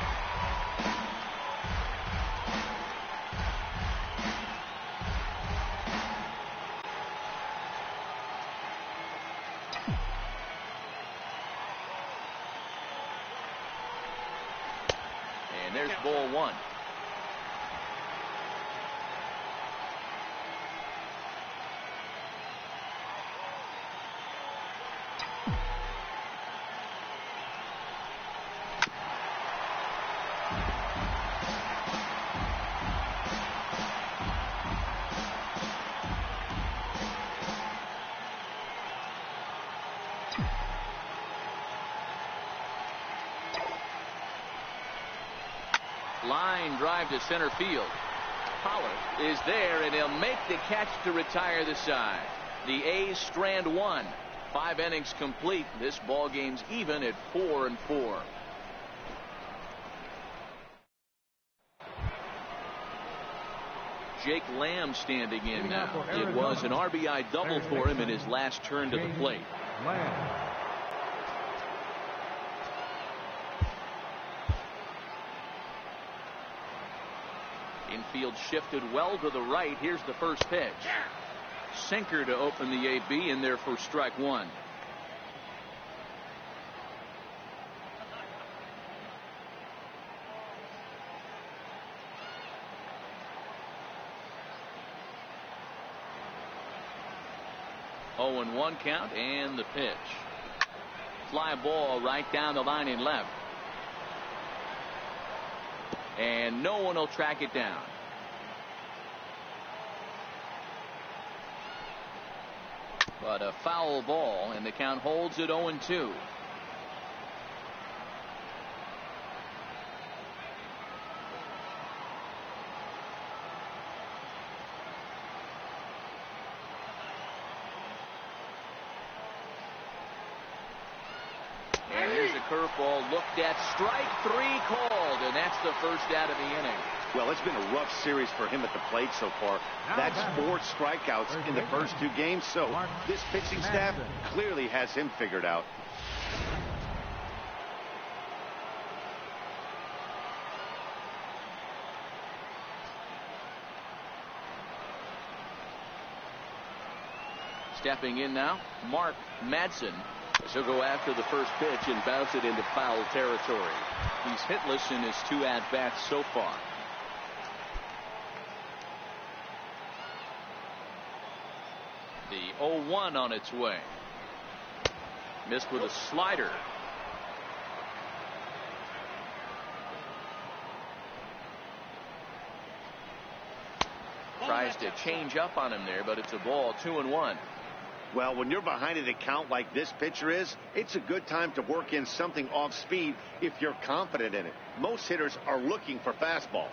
And there's ball 1. Line drive to center field. Pollard is there, and he'll make the catch to retire the side. The A's strand 1. 5 innings complete. This ball game's even at 4-4. Jake Lamb standing in now. It was an RBI double for him in his last turn to the plate. Infield shifted well to the right. Here's the first pitch. Sinker to open the AB, in there for strike 1. Oh, and 1 count, and the pitch. Fly ball right down the line in left. And no one will track it down. But a foul ball, and the count holds at 0-2. And here's a curveball looked at. Strike 3 called, and that's the first out of the inning. Well, it's been a rough series for him at the plate so far. That's 4 strikeouts in the first 2 games, so this pitching staff clearly has him figured out. Stepping in now, Mark Madsen. He'll go after the first pitch and bounce it into foul territory. He's hitless in his 2 at-bats so far. The 0-1 on its way. Missed with a slider. Tries to change up on him there, but it's a ball. 2-1. Well, when you're behind an account like this pitcher is, it's a good time to work in something off speed if you're confident in it. Most hitters are looking for fastball.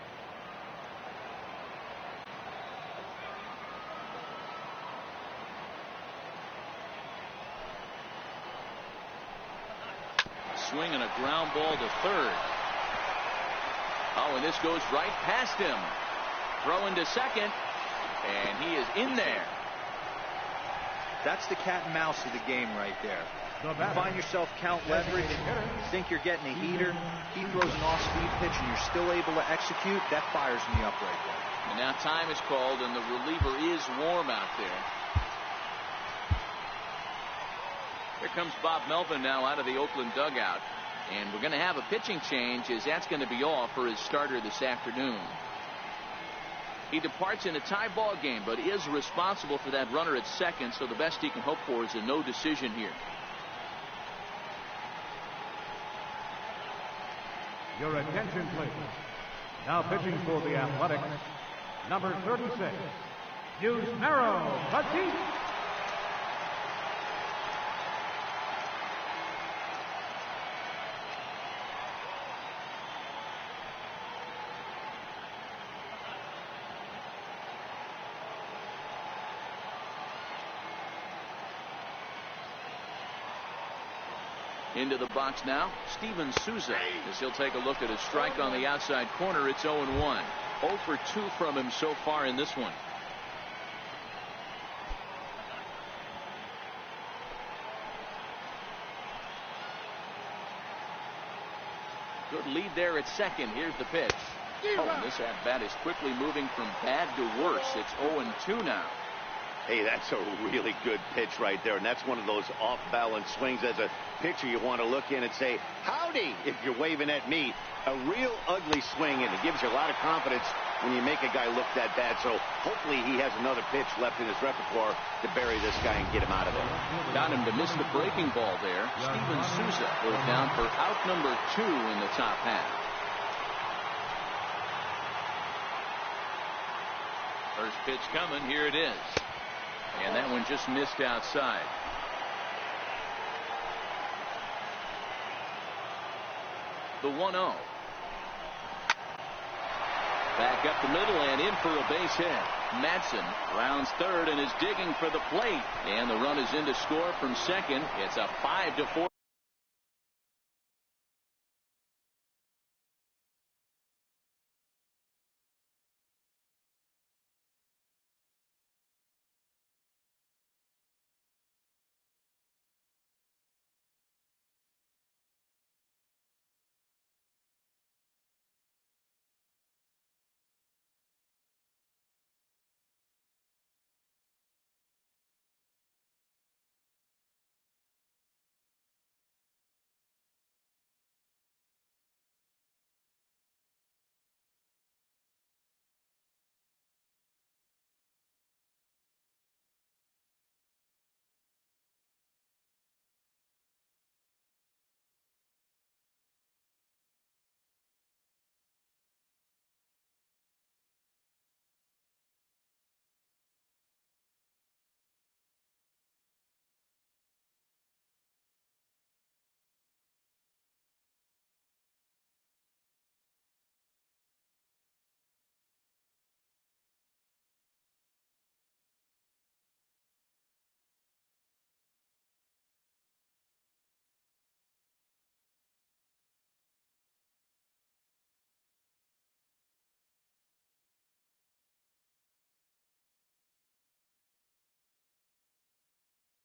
Swing and a ground ball to third. Oh, and this goes right past him. Throw into second, and he is in there. That's the cat and mouse of the game right there. You find yourself count leverage, think you're getting a heater, he throws an off-speed pitch and you're still able to execute. That fires me up right there. And now time is called, and the reliever is warm out there. Here comes Bob Melvin now out of the Oakland dugout. And we're going to have a pitching change, as that's going to be off for his starter this afternoon. He departs in a tie ball game, but is responsible for that runner at second, so the best he can hope for is a no decision here. Your attention, please. Now pitching for the Athletics, number 36, Yusmeiro Petit. Into the box now, Steven Souza, as he'll take a look at a strike on the outside corner. It's 0-1. 0 for 2 from him so far in this one. Good lead there at second. Here's the pitch. Oh, and this at-bat is quickly moving from bad to worse. It's 0-2 now. Hey, that's a really good pitch right there, and that's one of those off-balance swings. As a pitcher, you want to look in and say, howdy, if you're waving at me. A real ugly swing, and it gives you a lot of confidence when you make a guy look that bad. So hopefully he has another pitch left in his repertoire to bury this guy and get him out of there. Got him to miss the breaking ball there. Steven Souza goes down for out number 2 in the top half. First pitch coming. Here it is. And that one just missed outside. The 1-0. Back up the middle and in for a base hit. Madsen rounds third and is digging for the plate. And the run is in to score from second. It's a 5-4.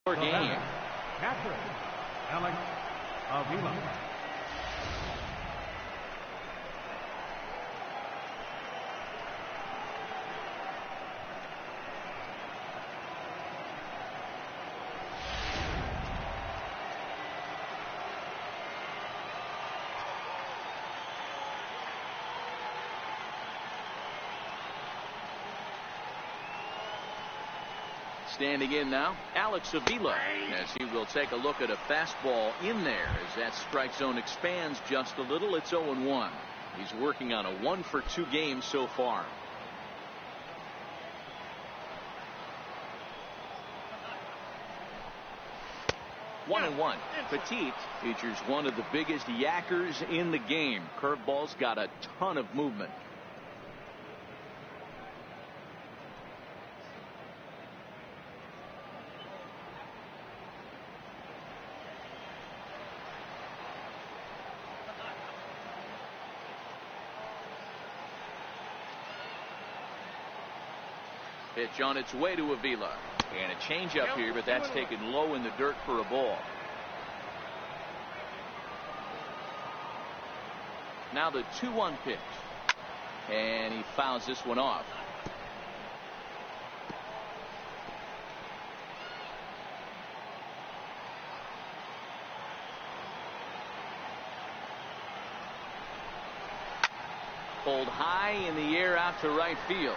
Game. Catcher, Alex Avila. Standing in now, Alex Avila, as he will take a look at a fastball in there as that strike zone expands just a little. It's 0-1. He's working on a 1-for-2 game so far. One and one. Petit features one of the biggest yackers in the game. Curveball's got a ton of movement. Pitch on its way to Avila. And a changeup here, but that's taken low in the dirt for a ball. Now the 2-1 pitch. And he fouls this one off. Pulled high in the air out to right field.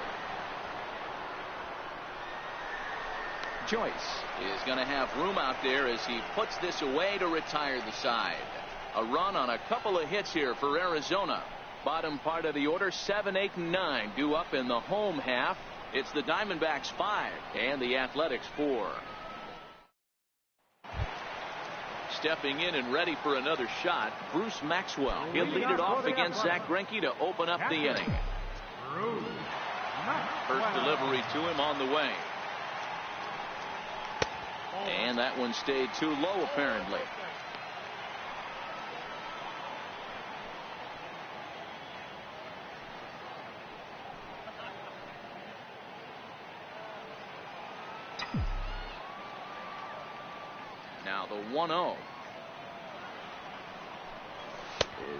Joyce is going to have room out there as he puts this away to retire the side. A run on a couple of hits here for Arizona. Bottom part of the order, 7, 8, and 9 due up in the home half. It's the Diamondbacks 5 and the Athletics 4. Stepping in and ready for another shot, Bruce Maxwell. He'll lead it off against Zach Greinke to open up the inning. First delivery to him on the way. And that one stayed too low, apparently. Now the 1-0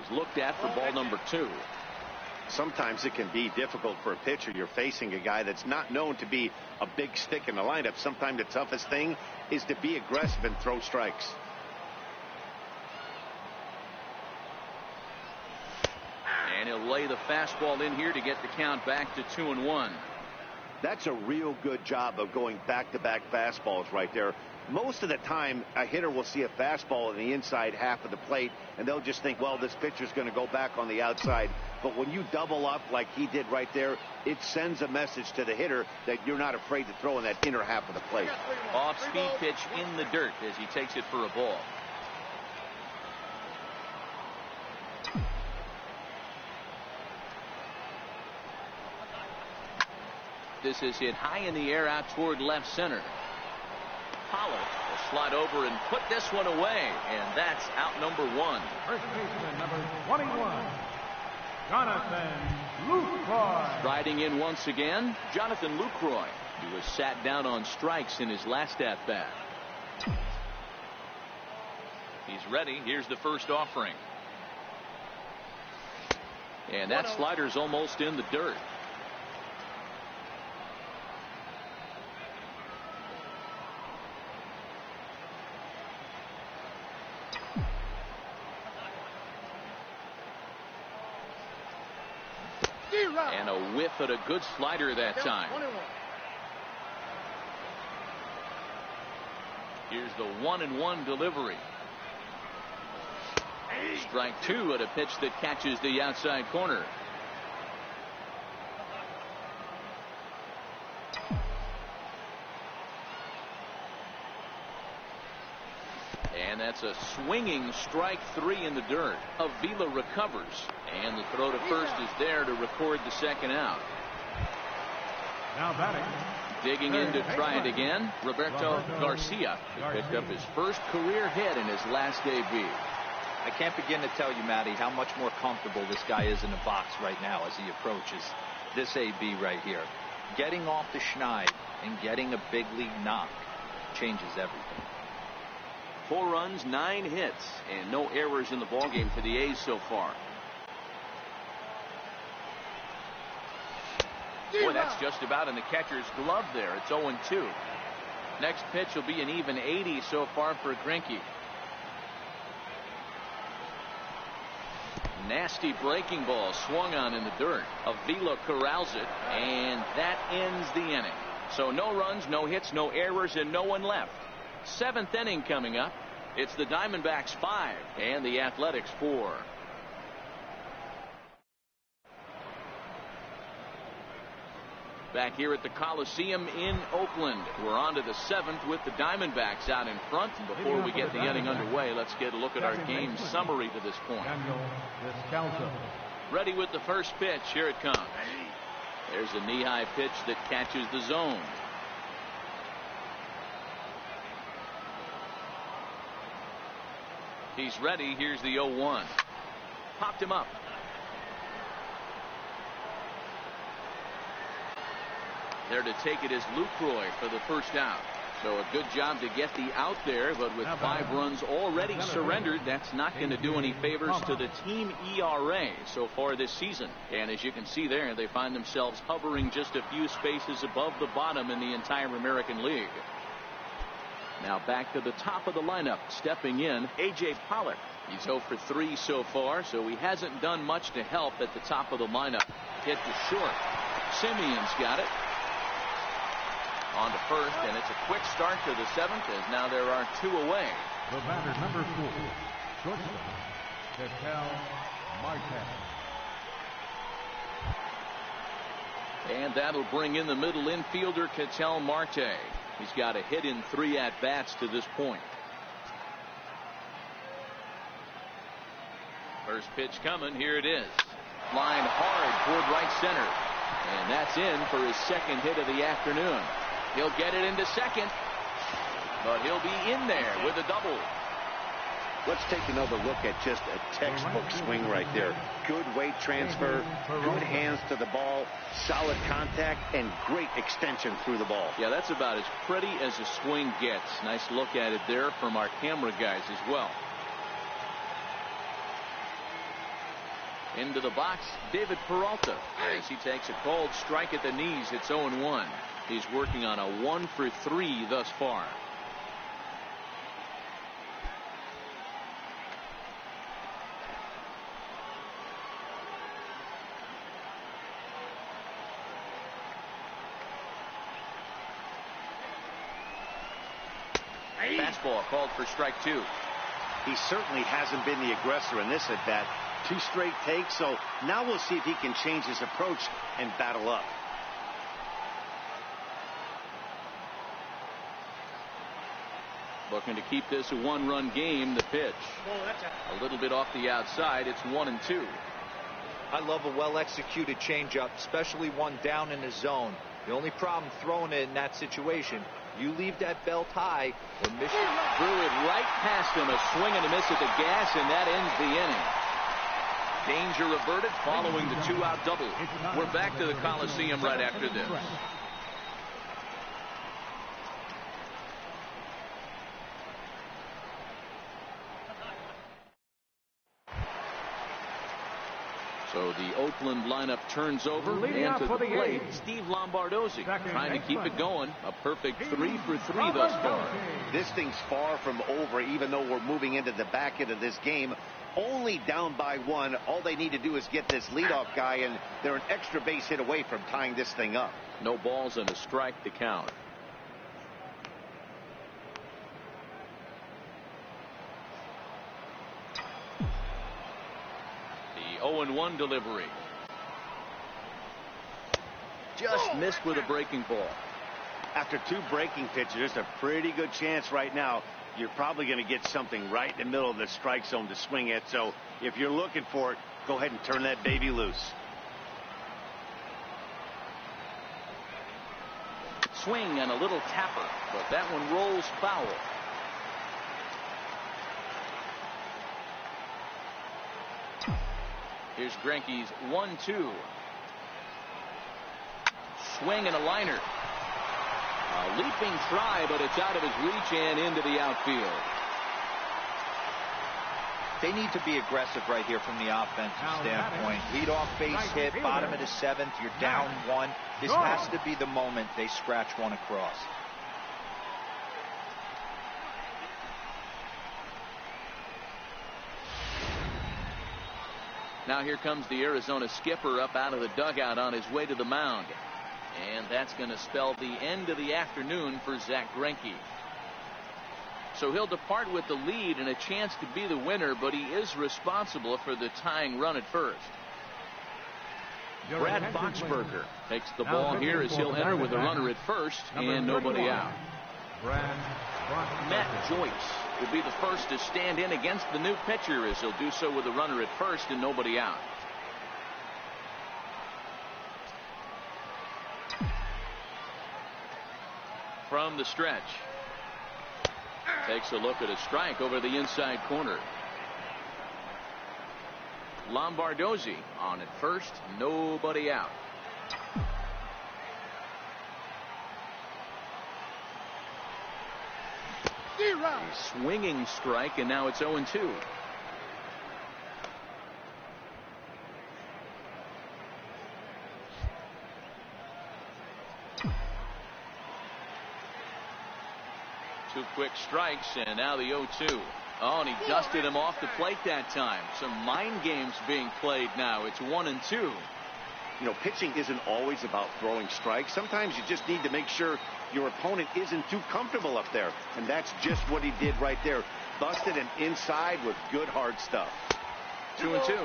is looked at for ball number 2. Sometimes it can be difficult for a pitcher. You're facing a guy that's not known to be a big stick in the lineup. Sometimes the toughest thing is to be aggressive and throw strikes. And he'll lay the fastball in here to get the count back to 2-1. That's a real good job of going back-to-back fastballs right there. Most of the time, a hitter will see a fastball in the inside half of the plate, and they'll just think, well, this pitcher's going to go back on the outside. But when you double up like he did right there, it sends a message to the hitter that you're not afraid to throw in that inner half of the plate. Off-speed pitch in the dirt as he takes it for a ball. This is hit high in the air out toward left center. Pollard will slide over and put this one away, and that's out number 1. First baseman number 21, Jonathan Lucroy. Riding in once again, Jonathan Lucroy. He was sat down on strikes in his last at-bat. He's ready. Here's the first offering. And that slider's almost in the dirt. And a whiff at a good slider that time. Here's the 1-1 delivery. Strike 2 at a pitch that catches the outside corner. And that's a swinging strike 3 in the dirt. Avila recovers, and the throw to first is there to record the second out. Now batting. Digging in to try it again, Roberto Garcia, who picked up his first career hit in his last debut. I can't begin to tell you, Matty, how much more comfortable this guy is in the box right now as he approaches this AB right here. Getting off the schneid and getting a big league knock changes everything. 4 runs, 9 hits, and no errors in the ballgame for the A's so far. Boy, that's just about in the catcher's glove there. It's 0-2. Next pitch will be an even 80 so far for Greinke. Nasty breaking ball swung on in the dirt. Avila corrals it, and that ends the inning. So no runs, no hits, no errors, and no one left. 7th inning coming up. It's the Diamondbacks 5 and the Athletics 4. Back here at the Coliseum in Oakland. We're on to the 7th with the Diamondbacks out in front. And before we get the inning underway, let's get a look at our game summary to this point. Ready with the first pitch. Here it comes. There's a knee-high pitch that catches the zone. He's ready. Here's the 0-1. Popped him up. There to take it is Lucroy for the first out. So a good job to get the out there, but with 5 runs already surrendered, that's not going to do any favors to the team ERA so far this season. And as you can see there, they find themselves hovering just a few spaces above the bottom in the entire American League. Now back to the top of the lineup, stepping in, A.J. Pollock. He's 0 for 3 so far, so he hasn't done much to help at the top of the lineup. Hit to short. Simeon's got it. On to first, and it's a quick start to the 7th, as now there are 2 away. The batter, number 4, shortstop, Ketel Marte. And that'll bring in the middle infielder, Ketel Marte. He's got a hit in 3 at-bats to this point. First pitch coming. Here it is. Flying hard toward right center. And that's in for his 2nd hit of the afternoon. He'll get it into second, but he'll be in there with a double. Let's take another look at just a textbook swing right there. Good weight transfer, good hands to the ball, solid contact, and great extension through the ball. Yeah, that's about as pretty as a swing gets. Nice look at it there from our camera guys as well. Into the box, David Peralta, as he takes a cold strike at the knees. It's 0-1. He's working on a 1 for 3 thus far. Fastball called for strike 2. He certainly hasn't been the aggressor in this at bat. 2 straight takes, so now we'll see if he can change his approach and battle up. Looking to keep this a 1-run game. The pitch a little bit off the outside. It's 1-2. I love a well-executed changeup, especially one down in the zone. The only problem throwing it in that situation, you leave that belt high or miss it. Threw it right past him. A swing and a miss at the gas, and that ends the inning. Danger averted following the 2-out double. We're back to the Coliseum right after this. So the Oakland lineup turns over, and to the plate, Steve Lombardozzi trying to keep it going. A perfect 3 for 3 thus far. This thing's far from over, even though we're moving into the back end of this game. Only down by 1. All they need to do is get this leadoff guy, and they're an extra base hit away from tying this thing up. No balls and a strike to count. The 0-1 delivery. Just missed with a breaking ball. After 2 breaking pitches, there's a pretty good chance right now you're probably going to get something right in the middle of the strike zone to swing at. So if you're looking for it, go ahead and turn that baby loose. Swing and a little tapper, but that one rolls foul. Here's Greinke's 1-2. Swing and a liner. A leaping try, but it's out of his reach and into the outfield. They need to be aggressive right here from the offensive standpoint. Lead off base hit, bottom of the 7th, you're down 1. This has to be the moment they scratch one across. Now here comes the Arizona skipper up out of the dugout on his way to the mound. And that's going to spell the end of the afternoon for Zach Greinke. So he'll depart with the lead and a chance to be the winner, but he is responsible for the tying run at first. Brad Boxberger takes the ball here as he'll enter with a runner at first and nobody out. Matt Joyce will be the first to stand in against the new pitcher as he'll do so with a runner at first and nobody out. From the stretch. Takes a look at a strike over the inside corner. Lombardozzi on at first, nobody out. A swinging strike, and now it's 0-2. Two quick strikes, and now the 0-2. Oh, and he dusted him off the plate that time. Some mind games being played now. It's 1-2. You know, pitching isn't always about throwing strikes. Sometimes you just need to make sure your opponent isn't too comfortable up there. And that's just what he did right there. Busted him inside with good hard stuff. 2-2.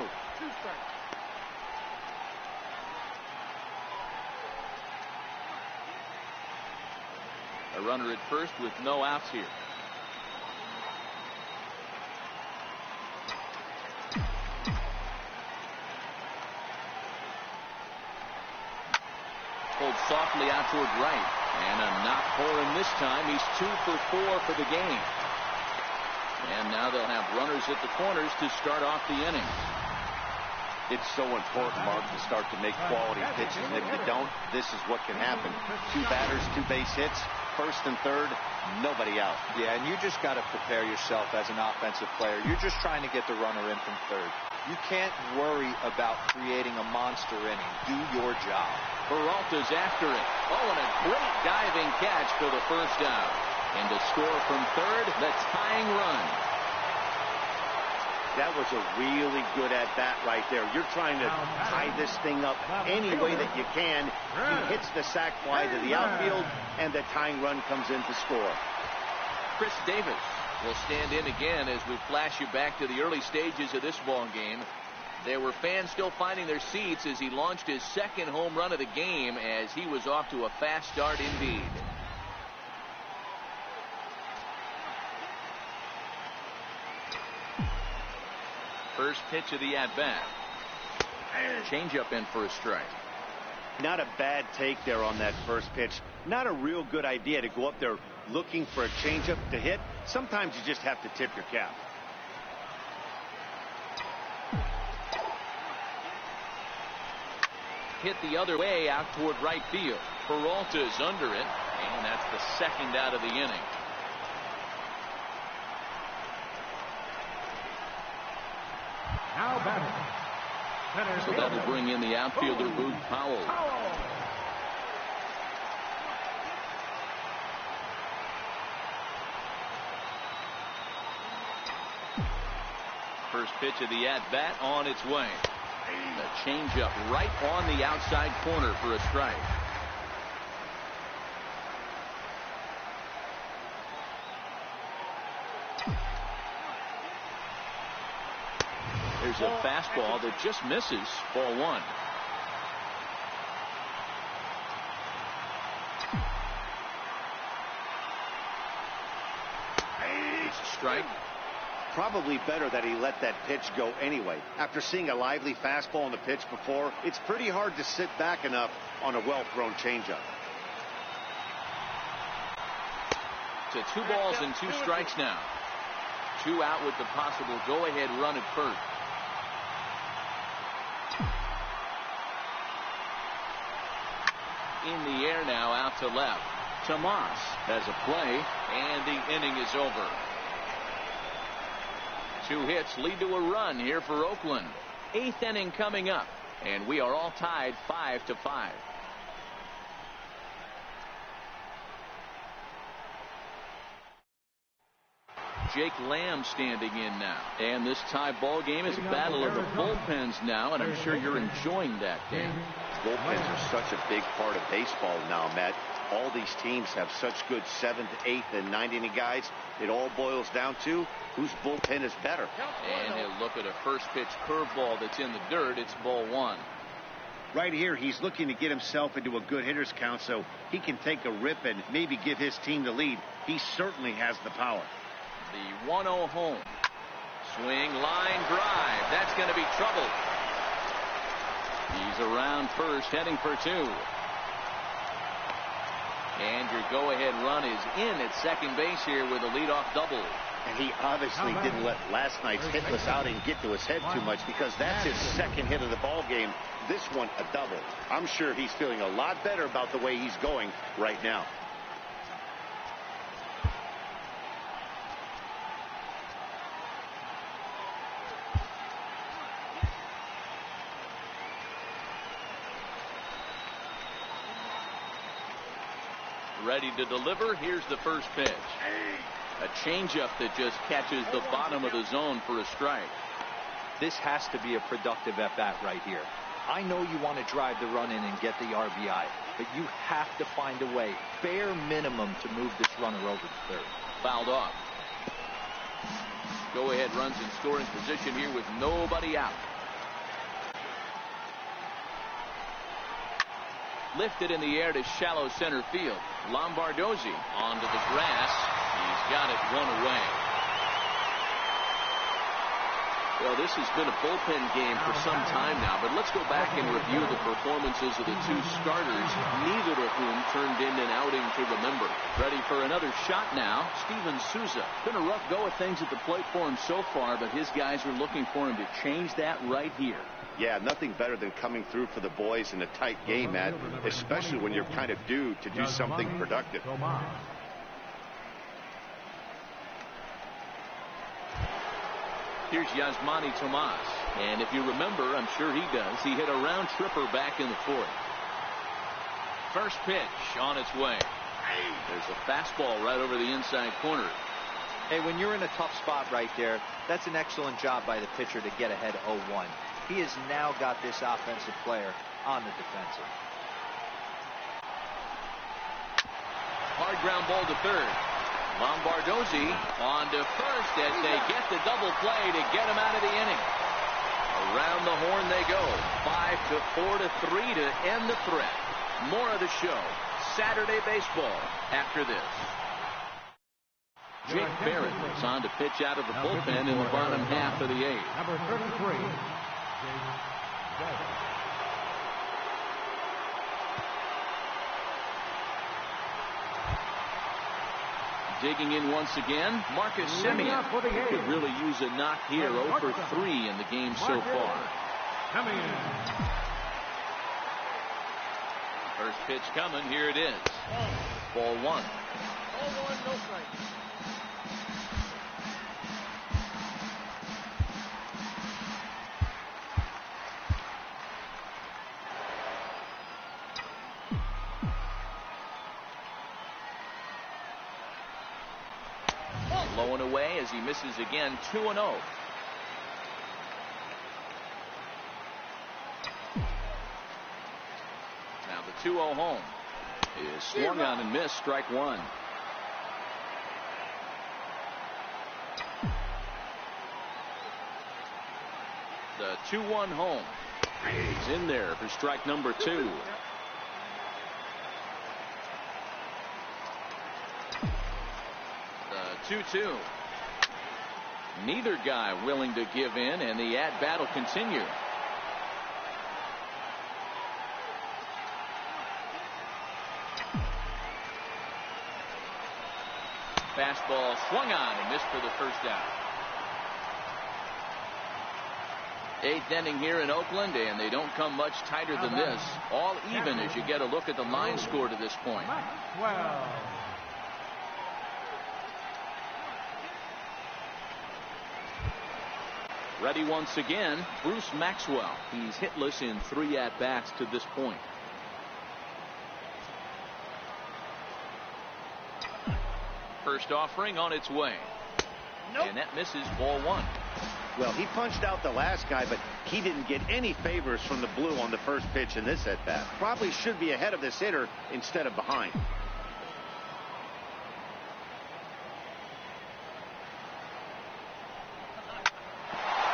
A runner at first with no outs here. Pulled softly out toward right. And a knock for him this time. He's 2 for 4 for the game. And now they'll have runners at the corners to start off the inning. It's so important, Mark, to start to make quality pitches. And if you don't, this is what can happen. 2 batters, 2 base hits, first and third, nobody out. Yeah, and you just got to prepare yourself as an offensive player. You're just trying to get the runner in from third. You can't worry about creating a monster inning. Do your job. Peralta's after it. Oh, and a great diving catch for the first out. And to score from third, the tying run. That was a really good at-bat right there. You're trying to tie this thing up any way that you can. He hits the sac fly to the outfield, and the tying run comes in to score. Chris Davis will stand in again as we flash you back to the early stages of this ball game. There were fans still finding their seats as he launched his second home run of the game as he was off to a fast start indeed. First pitch of the at-bat. Changeup in for a strike. Not a bad take there on that first pitch. Not a real good idea to go up there looking for a changeup to hit. Sometimes you just have to tip your cap. Hit the other way out toward right field. Peralta's under it, and that's the second out of the inning. Now batting. So that'll bring in the outfielder, Boog Powell. First pitch of the at-bat on its way. The changeup right on the outside corner for a strike. There's a fastball that just misses. Ball 1. It's a strike. Probably better that he let that pitch go anyway. After seeing a lively fastball on the pitch before, it's pretty hard to sit back enough on a well-thrown changeup. To 2 balls and 2 strikes now. 2 out with the possible go-ahead run at first. In the air now, out to left. Tomas has a play, and the inning is over. 2 hits lead to a run here for Oakland. 8th inning coming up, and we are all tied 5-5. Jake Lamb standing in now. And this tie ball game is a battle of the bullpens now, and I'm sure you're enjoying that, Dan. bullpens are such a big part of baseball now, Matt. All these teams have such good 7th, 8th, and 9th inning guys. It all boils down to whose bullpen is better. And he'll look at a first pitch curveball that's in the dirt. It's ball 1. Right here, he's looking to get himself into a good hitter's count so he can take a rip and maybe give his team the lead. He certainly has the power. The 1-0 home. Swing, line drive. That's going to be trouble. He's around first, heading for 2. And your go-ahead run is in at second base here with a leadoff double. And he obviously didn't let last night's hitless outing get to his head too much, because that's his second hit of the ball game. This one a double. I'm sure he's feeling a lot better about the way he's going right now. Ready to deliver. Here's the first pitch. A changeup that just catches the bottom of the zone for a strike. This has to be a productive at-bat right here. I know you want to drive the run in and get the RBI, but you have to find a way, bare minimum, to move this runner over to third. Fouled off. Go-ahead runs in scoring position here with nobody out. Lifted in the air to shallow center field. Lombardozzi onto the grass. He's got it one away. Well, this has been a bullpen game for some time now, but let's go back and review the performances of the 2 starters, neither of whom turned in an outing to remember. Ready for another shot now, Steven Souza. Been a rough go of things at the plate for him so far, but his guys are looking for him to change that right here. Yeah, nothing better than coming through for the boys in a tight game, Matt, especially when you're kind of due to do something productive. Here's Yasmani Tomas. And if you remember, I'm sure he does, he hit a round tripper back in the 4th. First pitch on its way. There's a fastball right over the inside corner. Hey, when you're in a tough spot right there, that's an excellent job by the pitcher to get ahead 0-1. He has now got this offensive player on the defensive. Hard ground ball to third. Lombardozzi on to first as they get the double play to get him out of the inning. Around the horn they go. 5-4-3 to end the threat. More of the show. Saturday baseball after this. Jake Barrett is on to pitch out of the bullpen in the bottom half of the 8th. Number 33, Jake Barrett. Digging in once again, Marcus Semien could really use a knock here. 0 for 3 in the game so far. First pitch coming. Here it is. Ball 1. Ball 1, no strike. Low and away as he misses again. 2-0. Now the 2-0 home is swung on and missed. Strike 1. The 2-1 home is in there for strike number 2. The 2-2. Neither guy willing to give in, and the at-bat will continue. Fastball swung on and missed for the first out. 8th inning here in Oakland, and they don't come much tighter than this. All even as you get a look at the line score to this point. Ready once again, Bruce Maxwell. He's hitless in 3 at-bats to this point. First offering on its way. And that misses. Ball 1. Well, he punched out the last guy, but he didn't get any favors from the blue on the first pitch in this at-bat. Probably should be ahead of this hitter instead of behind.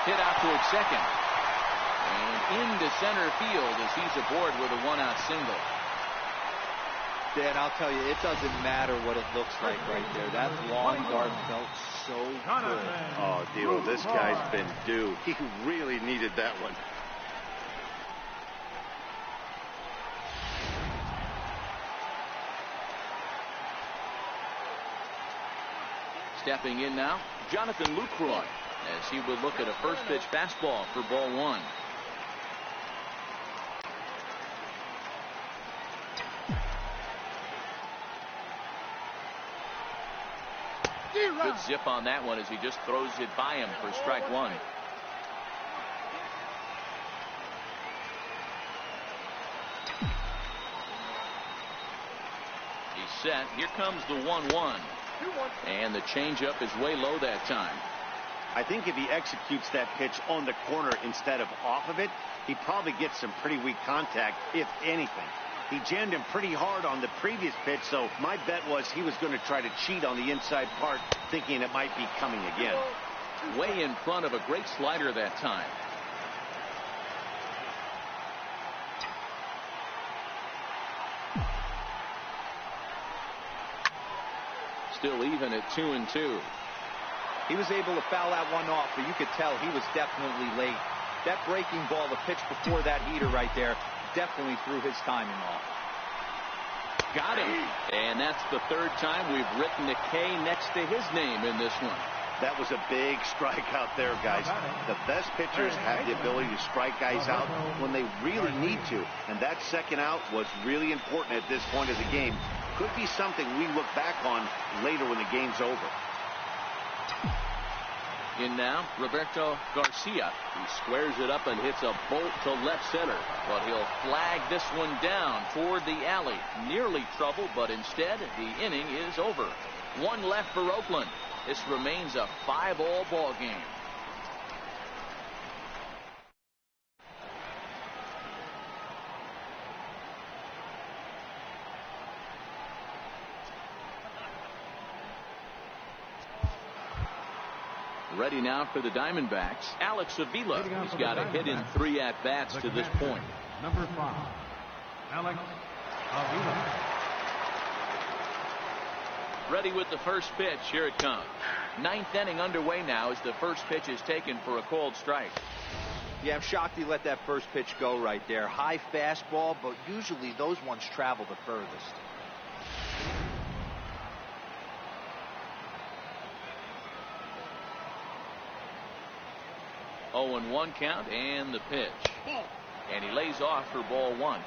Hit out towards second. And into center field as he's aboard with a one-out single. Dan, I'll tell you, it doesn't matter what it looks like right there. That long dart felt so good. Oh, Dio, this guy's been due. He really needed that one. Stepping in now, Jonathan Lucroy, as he would look at a first pitch fastball for ball one. Good zip on that one as he just throws it by him for strike one. He's set. Here comes the 1-1. And the changeup is way low that time. I think if he executes that pitch on the corner instead of off of it, he probably gets some pretty weak contact, if anything. He jammed him pretty hard on the previous pitch, so my bet was he was going to try to cheat on the inside part, thinking it might be coming again. Way in front of a great slider that time. Still even at 2-2. He was able to foul that one off, but you could tell he was definitely late. That breaking ball, the pitch before that heater right there, definitely threw his timing off. Got him. And that's the third time we've written a K next to his name in this one. That was a big strikeout there, guys. The best pitchers have the ability to strike guys out when they really need to. And that second out was really important at this point of the game. Could be something we look back on later when the game's over. In now, Roberto Garcia, who squares it up and hits a bolt to left center. But he'll flag this one down toward the alley. Nearly trouble, but instead, the inning is over. One left for Oakland. This remains a 5-all ball game. Ready now for the Diamondbacks, Alex Avila. He's got a hit in 3 at-bats to this point. Number 5, Alex Avila. Ready with the first pitch. Here it comes. 9th inning underway now as the first pitch is taken for a called strike. Yeah, I'm shocked he let that first pitch go right there. High fastball, but usually those ones travel the furthest. 0-1 count and the pitch. And he lays off for ball one.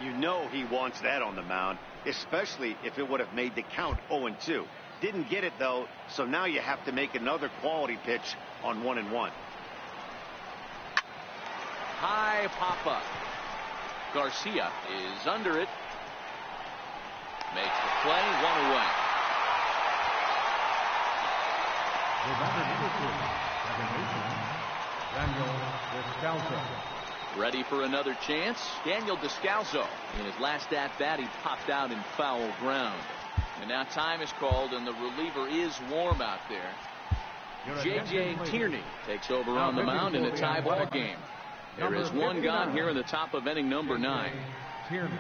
You know he wants that on the mound, especially if it would have made the count 0-2. Didn't get it, though, so now you have to make another quality pitch on 1-1. High pop-up. Garcia is under it. Makes the play, one away. Daniel Descalso. Ready for another chance. Daniel Descalso. In his last at-bat, he popped out in foul ground. And now time is called, and the reliever is warm out there. J.J. Tierney takes over on the mound in a tie ball game. There is one gone here in the top of inning number 9. Tierney.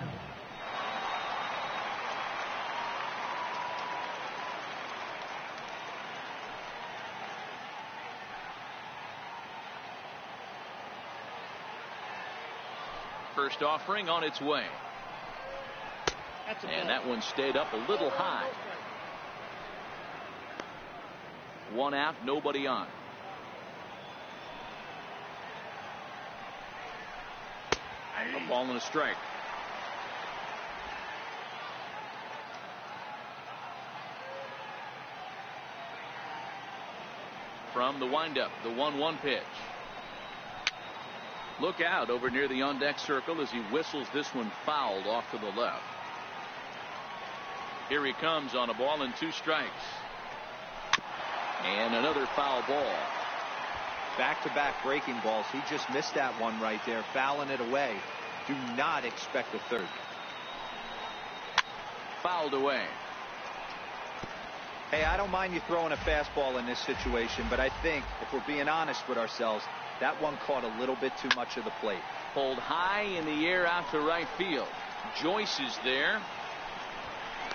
First offering on its way. And that one stayed up a little high. 1 out, nobody on. A ball and a strike. From the windup, the 1-1 pitch. Look out over near the on-deck circle as he whistles this one fouled off to the left. Here he comes on a ball and 2 strikes. And another foul ball. Back-to-back breaking balls. He just missed that one right there, fouling it away. Do not expect a third. Fouled away. Hey, I don't mind you throwing a fastball in this situation, but I think, if we're being honest with ourselves, that one caught a little bit too much of the plate. Pulled high in the air out to right field. Joyce is there.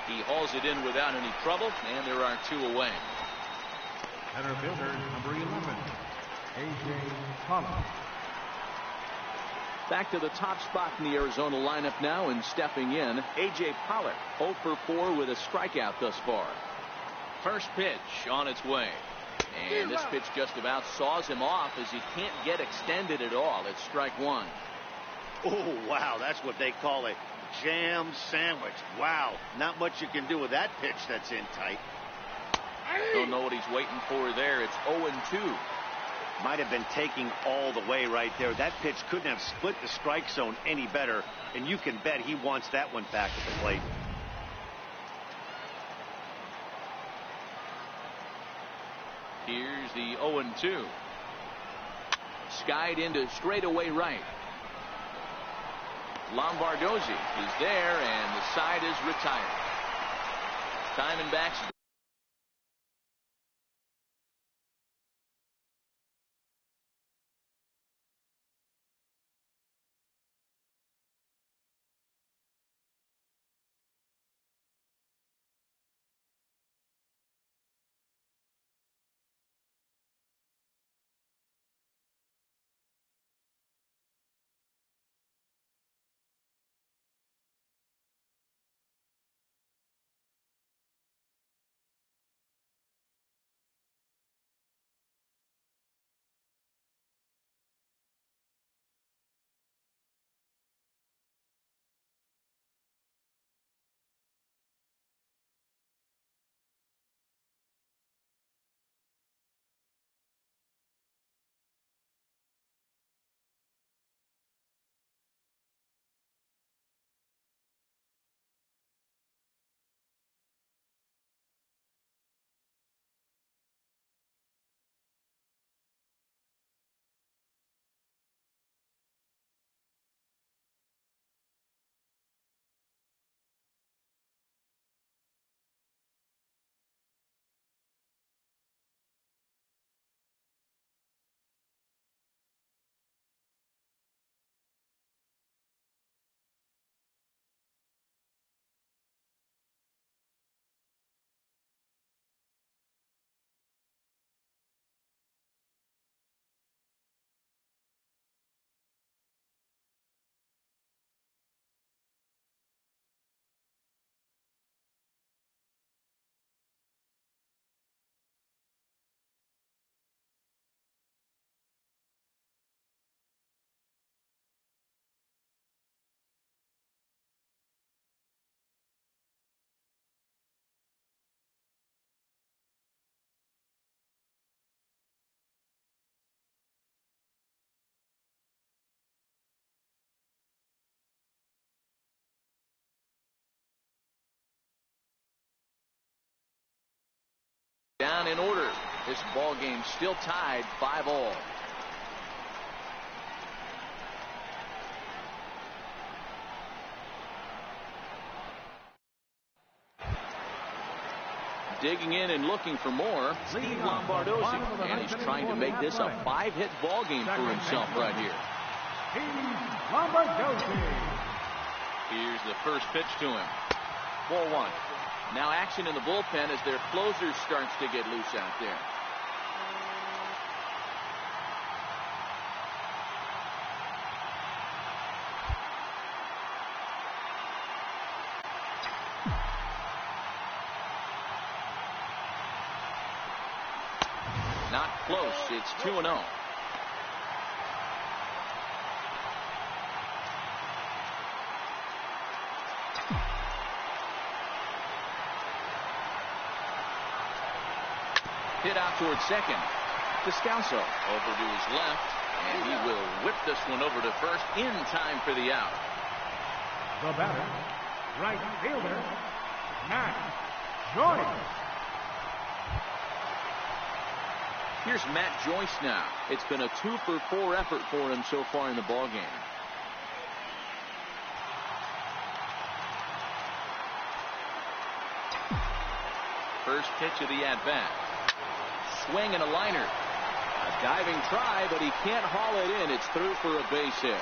He hauls it in without any trouble, and there are 2 away. Center fielder, number 11, A.J. Pollock. Back to the top spot in the Arizona lineup now, and stepping in, A.J. Pollock, 0 for 4 with a strikeout thus far. First pitch on its way. And this pitch just about saws him off as he can't get extended at all. It's strike 1. Oh, wow, that's what they call a jam sandwich. Wow, not much you can do with that pitch that's in tight. Don't know what he's waiting for there. It's 0-2. Might have been taking all the way right there. That pitch couldn't have split the strike zone any better, and you can bet he wants that one back at the plate. Here's the 0-2. Skied into straightaway right. Lombardozzi is there, and the side is retired. Diamondbacks. Down in order. This ball game still tied 5-all. Digging in and looking for more, Steve Lombardozzi, and he's trying to make this a 5-hit ball game for himself right here. Here's the first pitch to him. Ball 1. Now action in the bullpen as their closer starts to get loose out there. Not close. It's 2-0. Hit out towards second. Descalso over to his left, and he will whip this one over to first in time for the out. The batter, right fielder, Matt Joyce. Here's Matt Joyce now. It's been a 2-for-4 effort for him so far in the ballgame. First pitch of the at-bat. Swing and a liner. A diving try, but he can't haul it in. It's through for a base hit.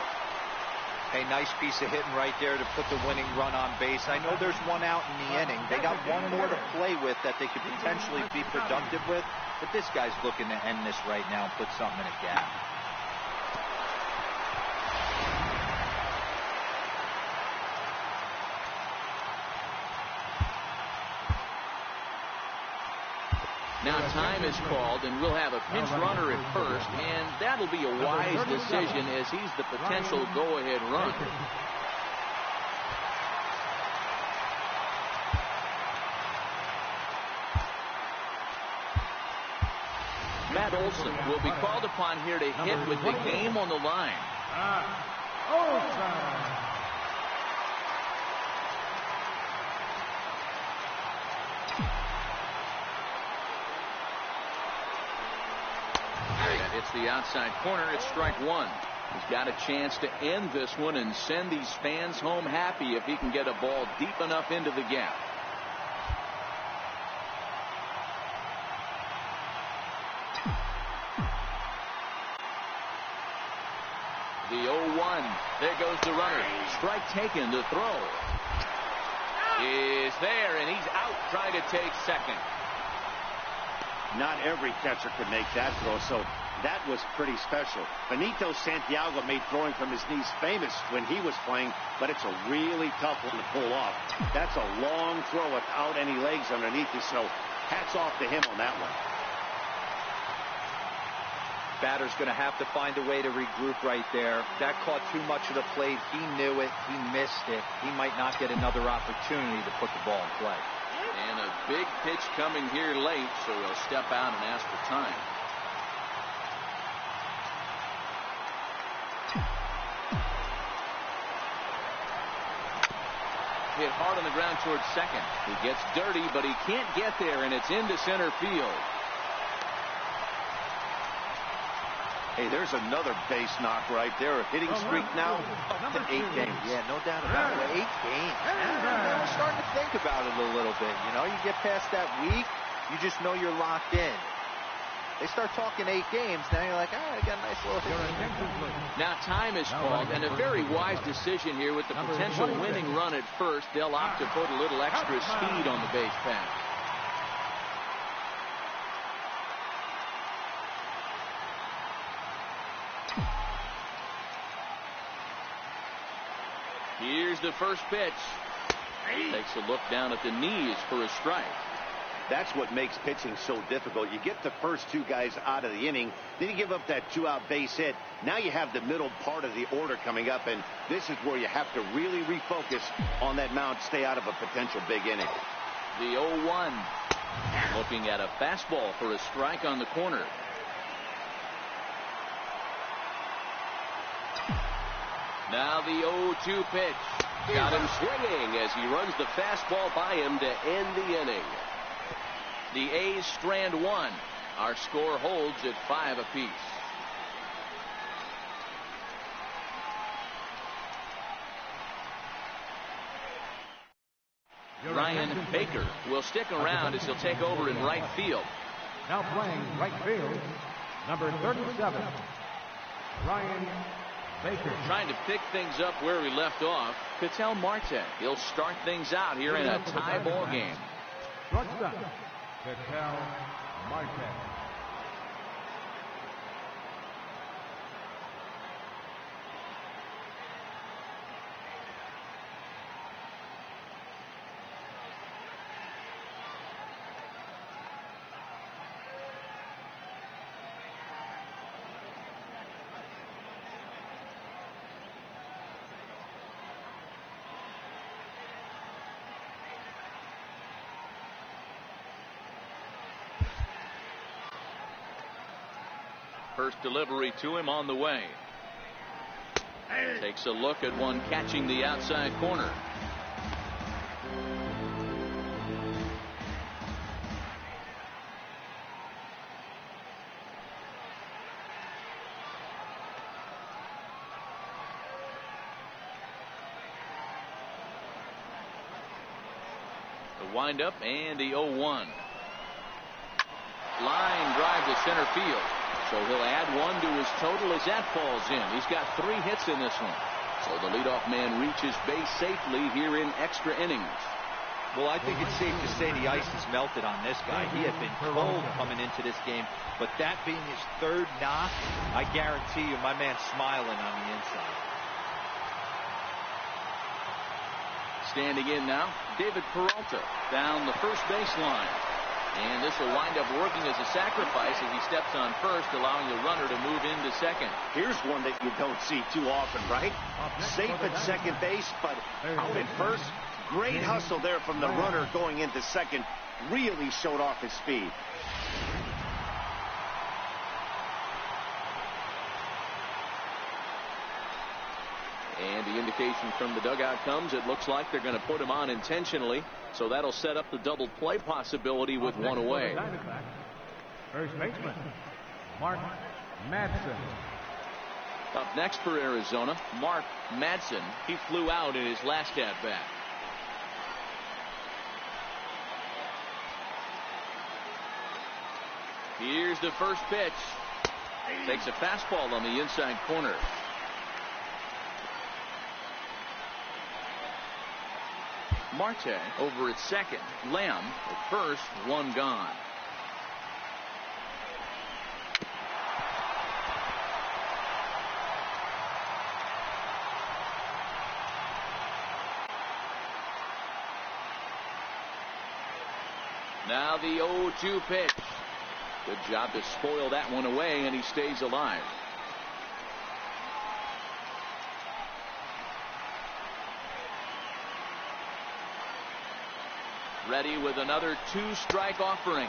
Hey, nice piece of hitting right there to put the winning run on base. I know there's one out in the inning. They got one more to play with that they could potentially be productive with. But this guy's looking to end this right now and put something in a gap. Now time is called, and we'll have a pinch runner at first, and that'll be a wise decision as he's the potential go-ahead run. Matt Olson will be called upon here to hit with the game on the line. It's the outside corner. It's strike one. He's got a chance to end this one and send these fans home happy if he can get a ball deep enough into the gap. The 0-1. There goes the runner. Strike taken. The throw is there, and he's out trying to take second. Not every catcher can make that throw, so that was pretty special. Benito Santiago made throwing from his knees famous when he was playing, but it's a really tough one to pull off. That's a long throw without any legs underneath you, so hats off to him on that one. Batter's going to have to find a way to regroup right there. That caught too much of the plate. He knew it. He missed it. He might not get another opportunity to put the ball in play. And a big pitch coming here late, so he'll step out and ask for time. Hit hard on the ground towards second. He gets dirty, but he can't get there, and it's into center field. Hey, there's another base knock right there. A hitting streak now up to 8 games. Yeah, no doubt about it. 8 games. I'm starting to think about it a little bit. You know, you get past that week, you just know you're locked in. They start talking 8 games, now you're like, I got a nice little hit. Now time is called, and a very wise decision here with the potential winning run at first. They'll opt to put a little extra speed on the base pass. Here's the first pitch. Takes a look down at the knees for a strike. That's what makes pitching so difficult. You get the first 2 guys out of the inning, then you give up that 2-out base hit. Now you have the middle part of the order coming up, and this is where you have to really refocus on that mound, stay out of a potential big inning. The 0-1. Looking at a fastball for a strike on the corner. Now the 0-2 pitch. Got him swinging as he runs the fastball by him to end the inning. The A's strand 1. Our score holds at 5 apiece. Ryan Baker will stick around as he'll take over in right field. Now playing right field, number 37, Ryan Baker. Trying to pick things up where we left off, Ketel Marte. He'll start things out here in a tie ball game. Shortstop, Ketel Marte. First delivery to him on the way. Takes a look at one catching the outside corner. windup and the 0-1. Line drive to center field. So he'll add one to his total as that falls in. He's got 3 hits in this one. So the leadoff man reaches base safely here in extra innings. Well, I think it's safe to say the ice has melted on this guy. He had been cold coming into this game, but that being his 3rd knock, I guarantee you my man's smiling on the inside. Standing in now, David Peralta down the first baseline. And this will wind up working as a sacrifice as he steps on first, allowing the runner to move into second. Here's one that you don't see too often, right? Safe at second base, but out at first. Great hustle there from the runner going into second. Really showed off his speed. And the indication from the dugout comes, it looks like they're going to put him on intentionally. So that'll set up the double play possibility with one away. First baseman, Mark Madsen. Up next for Arizona, Mark Madsen. He flew out in his last at bat. Here's the first pitch. Takes a fastball on the inside corner. Marte over at second. Lamb at first. One gone. Now the 0-2 pitch. Good job to spoil that one away, and he stays alive. Ready with another 2-strike offering.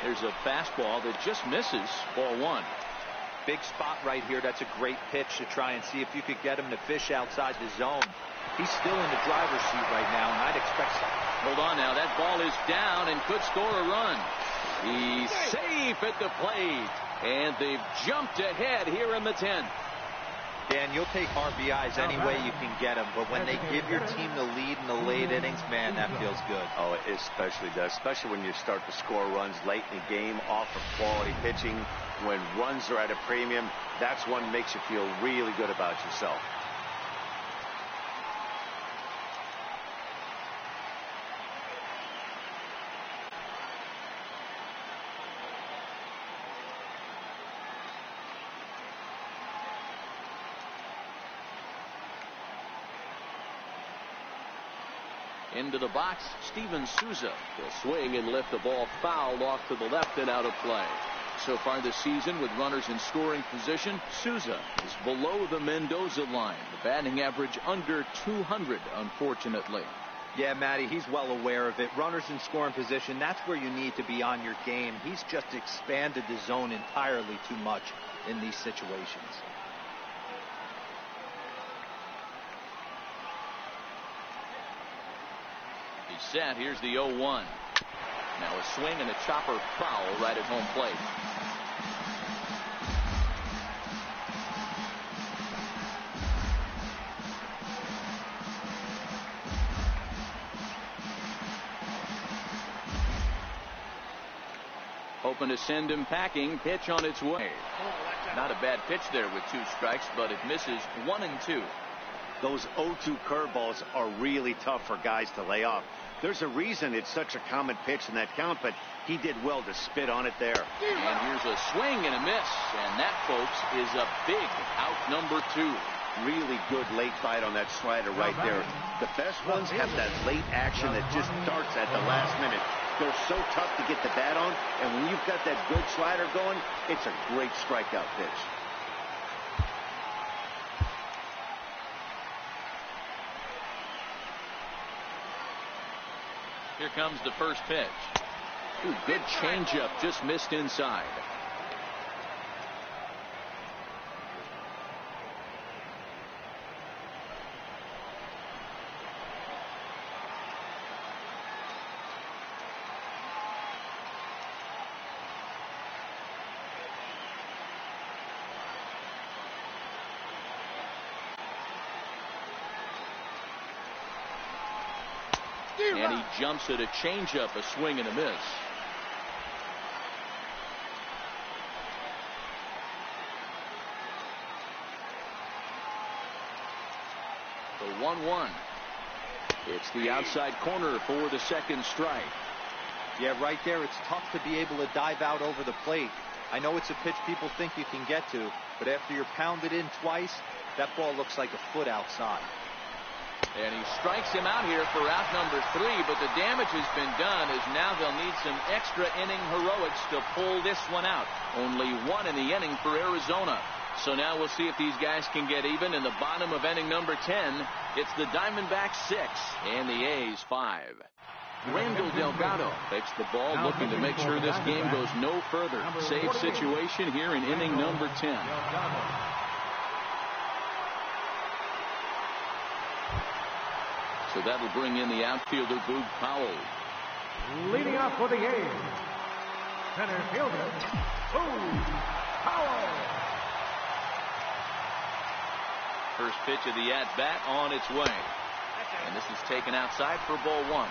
There's a fastball that just misses. Ball 1. Big spot right here. That's a great pitch to try and see if you could get him to fish outside the zone. He's still in the driver's seat right now, and I'd expect something. Hold on now. That ball is down and could score a run. He's safe at the plate, and they've jumped ahead here in the 10th. Dan, you'll take RBIs any way you can get them, but when they give your team the lead in the late innings, man, that feels good. Oh, it especially does, especially when you start to score runs late in the game off of quality pitching. When runs are at a premium, that's one that makes you feel really good about yourself. Into the box, Steven Souza will swing and lift the ball foul off to the left and out of play. So far this season, with runners in scoring position, Souza is below the Mendoza line. The batting average under 200, unfortunately. Yeah, Matty, he's well aware of it. Runners in scoring position, that's where you need to be on your game. He's just expanded the zone entirely too much in these situations. Set. Here's the 0-1. Now a swing and a chopper foul right at home plate. Hoping to send him packing. Pitch on its way. Not a bad pitch there with 2 strikes, but it misses 1 and 2. Those 0-2 curveballs are really tough for guys to lay off. There's a reason it's such a common pitch in that count, but he did well to spit on it there. And here's a swing and a miss, and that, folks, is a big out number 2. Really good late bite on that slider right there. The best ones have that late action that just darts at the last minute. They're so tough to get the bat on, and when you've got that good slider going, it's a great strikeout pitch. Here comes the first pitch. Ooh, good changeup, just missed inside. And he jumps at a changeup, a swing and a miss. The 1-1. It's the outside corner for the second strike. Yeah, right there, it's tough to be able to dive out over the plate. I know it's a pitch people think you can get to, but after you're pounded in twice, that ball looks like a foot outside. And he strikes him out here for out number 3, but the damage has been done, as now they'll need some extra inning heroics to pull this one out. Only 1 in the inning for Arizona. So now we'll see if these guys can get even in the bottom of inning number 10. It's the Diamondbacks 6 and the A's 5. Randall Delgado takes the ball, looking to make sure this game goes no further. Save situation here in inning number 10. So that'll bring in the outfielder, Boog Powell. Leading off for the A's, center fielder, Boog Powell. First pitch of the at-bat on its way. And this is taken outside for ball 1.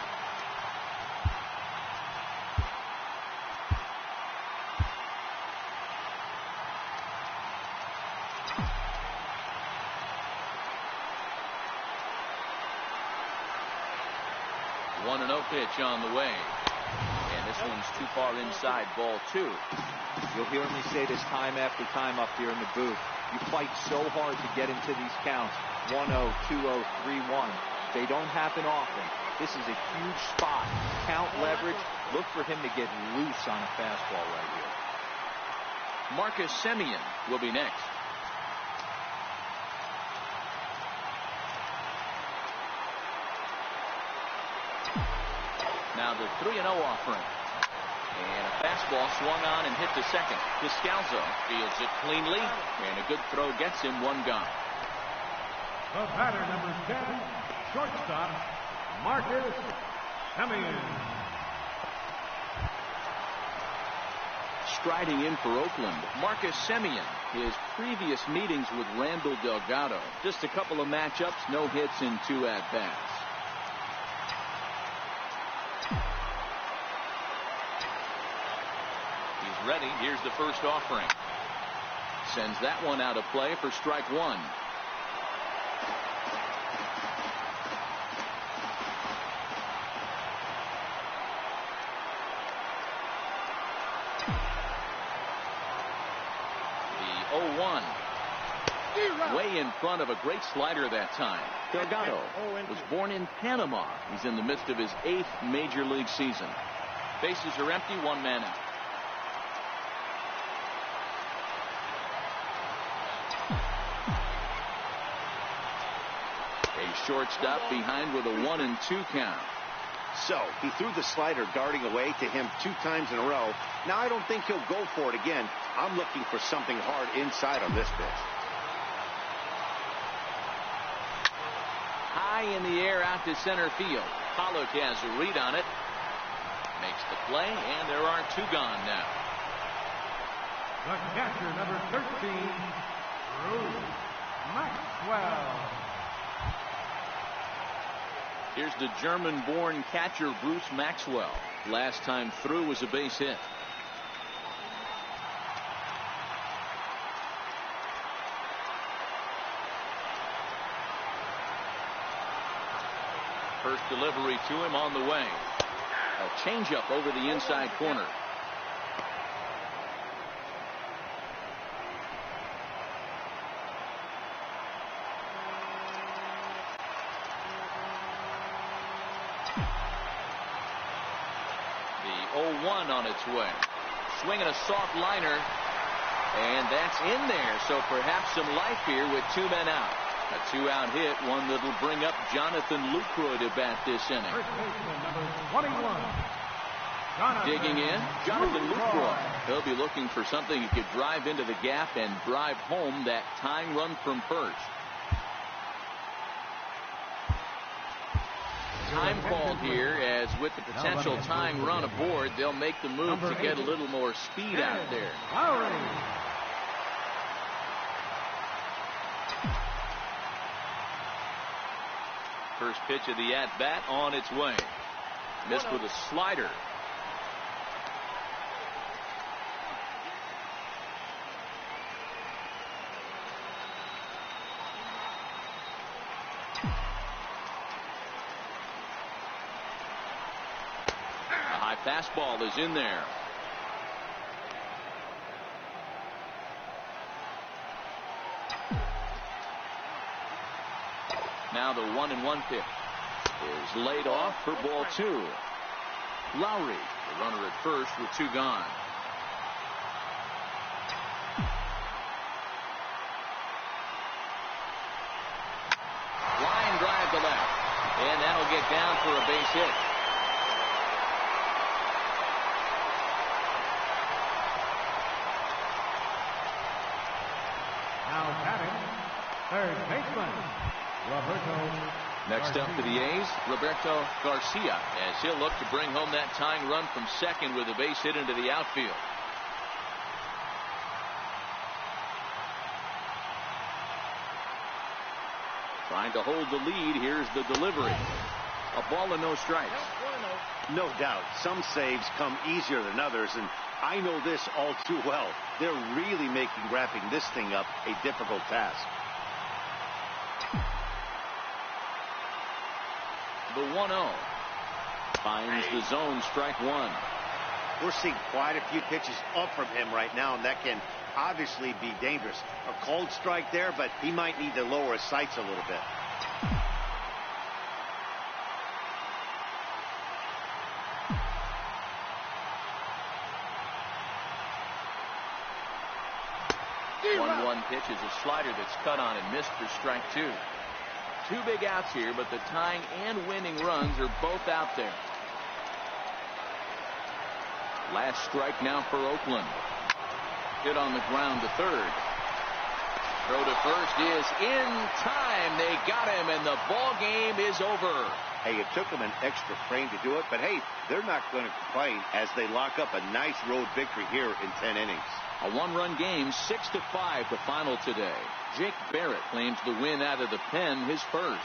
One and 0 pitch on the way. And this one's too far inside, ball 2. You'll hear me say this time after time up here in the booth. You fight so hard to get into these counts. 1-0, 2-0, 3-1. They don't happen often. This is a huge spot. Count leverage. Look for him to get loose on a fastball right here. Marcus Semien will be next. Now the 3-0 offering. And a fastball swung on and hit to second. Descalzo fields it cleanly, and a good throw gets him 1 gone. The batter, number 10, shortstop, Marcus Semien. Striding in for Oakland, Marcus Semien. His previous meetings with Randall Delgado. Just a couple of matchups, no hits in 2 at-bats. He's ready. Here's the first offering. Sends that one out of play for strike 1. The 0-1. Way in front of a great slider that time. Delgado was born in Panama. He's in the midst of his 8th major league season. Bases are empty, 1 man out. A shortstop behind with a 1-2 count. So he threw the slider darting away to him 2 times in a row. Now I don't think he'll go for it again. I'm looking for something hard inside on this pitch. High in the air out to center field. Pollock has a read on it. Makes the play, and there are 2 gone now. The catcher, number 13, Bruce Maxwell. Here's the German-born catcher, Bruce Maxwell. Last time through was a base hit. First delivery to him on the way. A changeup over the inside corner. The 0-1 on its way. Swinging a soft liner. And that's in there. So perhaps some life here with 2 men out. A 2-out hit, one that'll bring up Jonathan Lucroy to bat this inning. First baseman, number 21, Digging in, Jonathan Lucroy. He'll be looking for something he could drive into the gap and drive home that tying run from first. Time called here, as with the potential tying run aboard, they'll make the move to get a little more speed out there. First pitch of the at-bat on its way. Missed with a slider. A high fastball is in there. Now the 1-1 pitch is laid off for ball 2. Lowry, the runner at first with 2 gone. Line drive to left, and that'll get down for a base hit. Now batting, third baseman, Roberto. Next up for the A's, Roberto Garcia, as he'll look to bring home that tying run from second with a base hit into the outfield. Trying to hold the lead. Here's the delivery. A ball and no strikes. No doubt, some saves come easier than others, and I know this all too well. They're really making wrapping this thing up a difficult task. The 1-0 finds the zone, strike 1. We're seeing quite a few pitches up from him right now, and that can obviously be dangerous. A cold strike there, but he might need to lower his sights a little bit. One pitch is a slider that's cut on and missed for strike 2. 2 big outs here, but the tying and winning runs are both out there. Last strike now for Oakland. Hit on the ground to third. Throw to first is in time. They got him, and the ball game is over. Hey, it took them an extra frame to do it, but hey, they're not going to complain as they lock up a nice road victory here in 10 innings. A 1-run game, 6-5 the final today. Jake Barrett claims the win out of the pen, his first.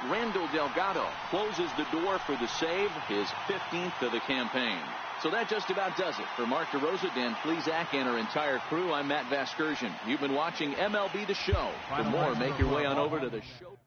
Randall Delgado closes the door for the save, his 15th of the campaign. So that just about does it. For Mark DeRosa, Dan Plesac, and our entire crew, I'm Matt Vasgersian. You've been watching MLB The Show. For more, make your way on over to the show.